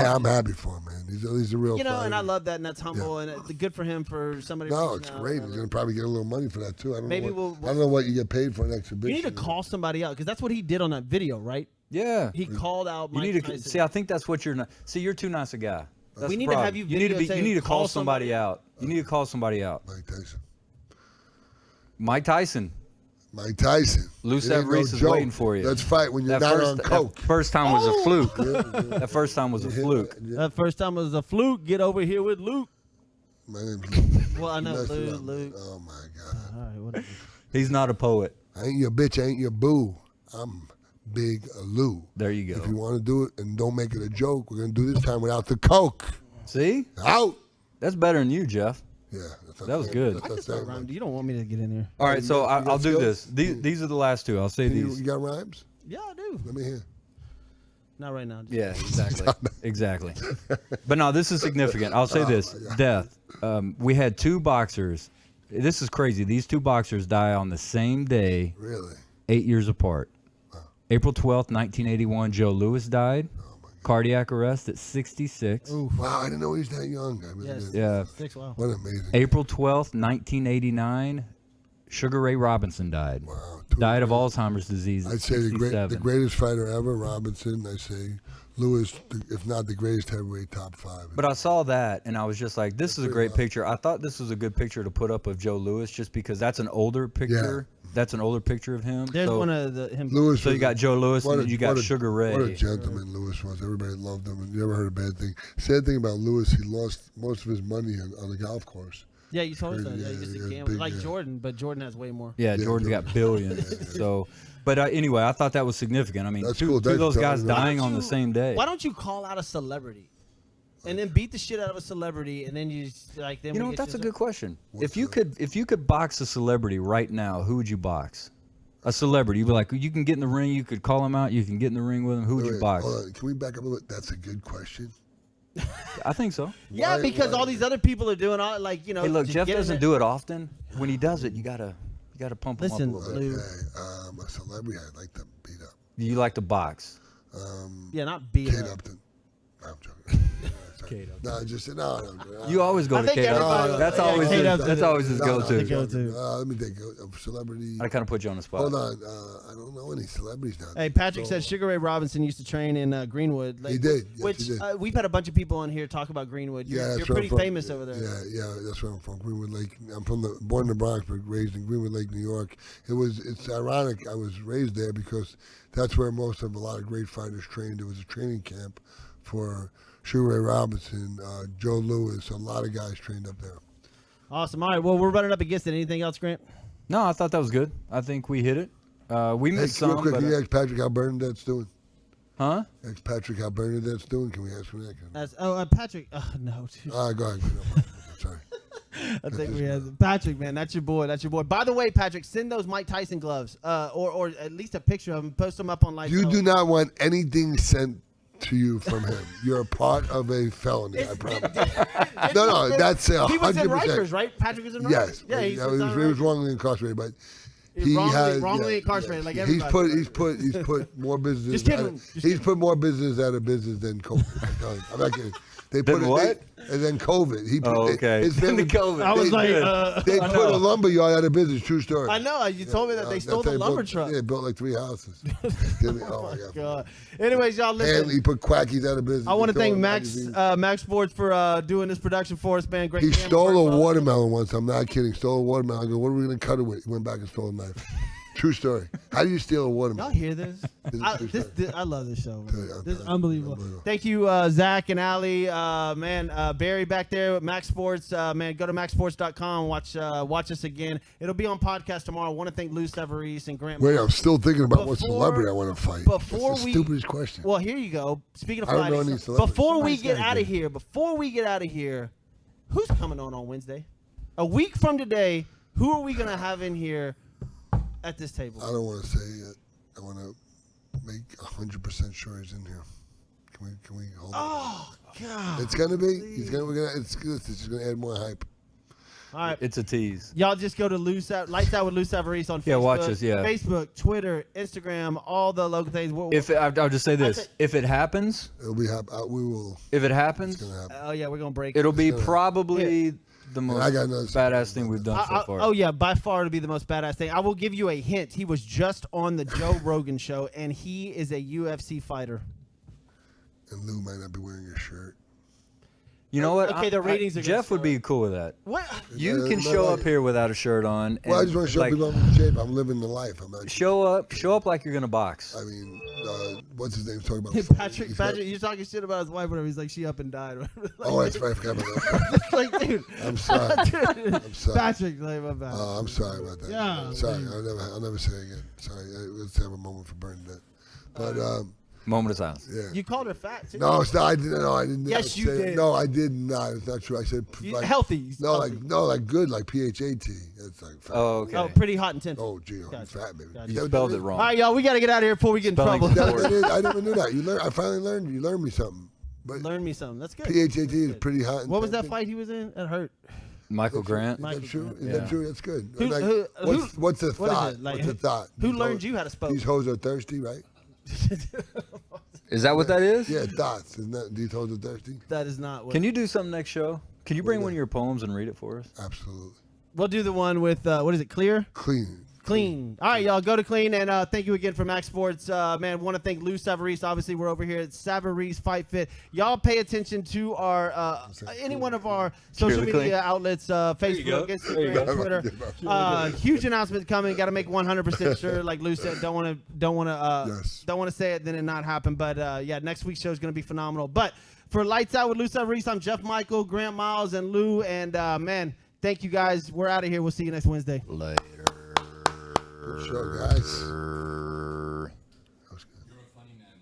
I'm happy for him, man. He's a real fighter. And I love that, and that's humble, and it's good for him for somebody. No, reaching it's out, great. whatever. He's gonna probably get a little money for that too. I don't Maybe know. we'll- I don't know what you get paid for an exhibition. You need to call somebody out because that's what he did on that video, right? Yeah. He called out. You Mike need to Tyson. see. I think that's what you're not. See, you're too nice a guy. That's We the need to problem. have you You need to be. videotape, You need to call call somebody somebody. out. You need to call somebody out. Mike Tyson. Mike Tyson. Mike Tyson. Lou It ain't no Savarese is joke. waiting for you. Let's fight when you're That not on coke. first time was a fluke. Yeah. That first time was a fluke. That first time was a fluke. Get over here with Luke. My name's Lou. Well, I know You messed it Lou. up, Lou. man. Oh my God. All right, whatever. He's not a poet. I ain't your bitch. I ain't your boo. I'm Big Lou. There you go. If you want to do it and don't make it a joke, we're gonna do this time without the coke. See, Out. that's better than you, Jeff. Yeah. That's not That was saying- good. that's I not can start saying rhyming. much. You don't want me to get in there. All right, so you got I'll do skills? this. These are the last 2. I'll say You these. got rhymes? Yeah, I do. Let me hear. Not right now. Just- Yeah, exactly. But no, this is significant. I'll say this: death. We had 2 boxers. This is crazy. These 2 boxers die on the same day, Really? 8 years apart. April 12th, 1981, Joe Louis died. Cardiac arrest at 66. Oof. Wow, I didn't know he was that young. I really Yes. didn't. Yeah. 6. Wow. What amazing. April 12th, 1989, Sugar Ray Robinson died. Wow. Died of Alzheimer's disease at I'd say the 67. greatest fighter ever, Robinson. I say Lewis, if not the greatest heavyweight, top 5. But I saw that, and I was just like, this is a great picture. I thought this was a good picture to put up of Joe Louis just because that's an older picture. That's an older picture of him. There's so, one of him. Lewis so you got Joe Louis, and then you got Sugar Ray. What a gentleman Lewis was. Everybody loved him, and you never heard a bad thing. Sad thing about Lewis, he lost most of his money on the golf course. Yeah, you told us that. Yeah, Yeah, he used to yeah, gamble. big, Like yeah. Jordan, but Jordan has way more. Yeah, Jordan's got billions. So, but anyway, I thought that was significant. I mean, That's two cool. of Thanks those for guys telling me that. dying on the same day. Why don't you call out a celebrity, and then beat the shit out of a celebrity, and then you just, like then You know we what? get That's a you- good question. What's If you could box a celebrity right now, who would you box? A celebrity. You'd be like, you can get in the ring. You could call him out. You can get in the ring with him. Who would you Wait, box? hold on. Can we back up a little? That's a good question. I think so. Yeah, Why- because why- all these other people are doing all like Hey, look, just Jeff get in doesn't there. do it often. When he does it, you gotta pump him Listen, up a little bit. Lou. Okay, a celebrity I'd like to beat up. You like to box. Yeah, not beat Kate up. Upton. No, I'm joking. Kate Upton. No, just no. You always go I to think Kate everybody- Upton. That's yeah, always Kate his, Upton. that's always his No, go-to. The go-to. Let me think of celebrity. I kind of put you on the spot. Hold on. I don't know any celebrities now. Hey, Patrick So- said Sugar Ray Robinson used to train in Greenwood. He did. Yes, which he did. We've had a bunch of people on here talk about Greenwood. You're, that's you're where I'm pretty from. famous over there. Yeah, that's where I'm from, Greenwood Lake. I'm born in the Bronx, but raised in Greenwood Lake, New York. It's ironic I was raised there because that's where most of a lot of great fighters trained. It was a training camp for Sugar Ray Robinson, Joe Louis. A lot of guys trained up there. Awesome. All right. Well, we're running up against it. Anything else, Grant? No, I thought that was good. I think we hit it. We Hey, missed real some, quick, but can you ask Patrick how Bernadette's doing? huh? Ask Patrick how Bernadette's doing. Can we ask him that? Patrick. No. Dude. Go ahead. No, sorry. I think we had Patrick, man. That's your boy. That's your boy. By the way, Patrick, send those Mike Tyson gloves, or at least a picture of them. Post them up on Lights You Out. do not want anything sent to you from him. You're a part of a felony. I promise. No, that's 100%. He was in Rikers, right? Patrick was in Rikers. Yes. Yeah, he was wrongly incarcerated, but he wrongly incarcerated, like everybody. He's put more business. Just kidding. He's put more business out of business than COVID. I'm telling you. I'm not kidding. They Then put what? And then COVID. He put, okay. His family, COVID. I was like, they put a lumber yard out of business. True story. I know. You told me that they stole the lumber truck. Yeah, they built like 3 houses. Oh my God. Anyways, y'all listen. And he put Quackies out of business. I want to thank Max Sports for doing this production for us, man. Great. He stole a watermelon once. I'm not kidding. Stole a watermelon. I go, what are we going to cut it with? He went back and stole a knife. True story. How do you steal a watermelon? Y'all hear this? I love this show. Man. This is unbelievable. Thank you, Zach and Ali. Barry back there with Max Sports. Man, go to maxsports.com. Watch us again. It'll be on podcast tomorrow. I want to thank Lou Savarese and Grant. Wait, I'm still thinking about what celebrity I want to fight. That's the stupidest question. Well, here you go. Speaking of I don't know fighting, any celebrities. before we get out of here, who's coming on Wednesday? A week from today, who are we going to have in here at this table? I don't want to say it. I want to make 100% sure he's in here. Can we hold Oh God! It's gonna be. It's just gonna add more hype. All right, It's a tease. y'all just go to Lights Out with Lou Savarese on Facebook. Yeah, watch us, yeah. Facebook, Twitter, Instagram, all the local things. I'll just say this: if it happens, It'll be we will. if it It's happens, gonna happen. Oh yeah, we're gonna break. it'll be gonna- probably the most I got another badass thing we've done so far. Oh yeah, by far to be the most badass thing. I will give you a hint. He was just on the Joe Rogan show, and he is a UFC fighter. And Lou might not be wearing your shirt. You know what? Okay, the ratings are gonna Jeff would be cool with that. What? You can show up here without a shirt on. Well, I and, just want to show like, people I'm in shape. I'm living the life. I'm not. show up like you're gonna box. I mean, what's his name? Talking about Patrick, you're talking shit about his wife. Whatever. He's like, she up and died. Oh, that's right. I forgot about that. like, dude. I'm sorry. Dude, I'm sorry. Patrick, like, my bad. I'm sorry about that. Yeah, I'm sorry. I'll never say it again. Sorry. Let's have a moment for burning that. But Moment of silence. yeah. You called her fat too. No, it's not. I didn't. No, I didn't. Yes, you say it. did. No, I did not. It's not true. I said like, healthy. No, Healthy. like good, like PHAT. It's like fat. Oh, okay. Oh, pretty hot and intense. Oh, gee, I'm Gotcha. fat, baby. Gotcha. Is You that what spelled that it is? wrong. All right, y'all, we got to get out of here before we get in Spelling trouble. Is that what it is? I never knew that. You learn. I finally learned. You learned me something. But Learn me something. That's good. PHAT is pretty hot. and What was that tempting. fight he was in? That hurt. Michael Grant. Is Michael that true? Grant. Is Yeah. that true? That's good. Who- Like, who- what's the what is thought? it? Like, What's the thought? Who These learned hoes- you how to spoke? These hoes are thirsty, right? Is that what that is? Yeah, thoughts. Isn't that these hoes are thirsty? That is not what. Can you do something next show? Can you bring one of your poems and read it for us? Absolutely. We'll do the one with, what is it, Clear? Clean. Clean. All right, y'all, go to Clean, and thank you again for Max Sports. Man, want to thank Lou Savarese. Obviously, we're over here at Savarese Fight Fit. Y'all pay attention to our any one of our social Clearly media Clean. outlets, Facebook, Instagram, Twitter. Huge announcement coming. Got to make 100% sure. Like Lou said, don't want to say it, then it not happen. But yeah, next week's show is going to be phenomenal. But for Lights Out with Lou Savarese, I'm Jeff Michael, Grant Miles, and Lou. And man, thank you guys. We're out of here. We'll see you next Wednesday. Later. Good show, guys. That was good. You're a funny man,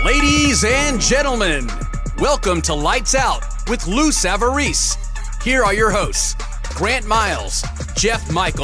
Lou. Ladies and gentlemen, welcome to Lights Out with Lou Savarese. Here are your hosts, Grant Miles, Jeff Michael,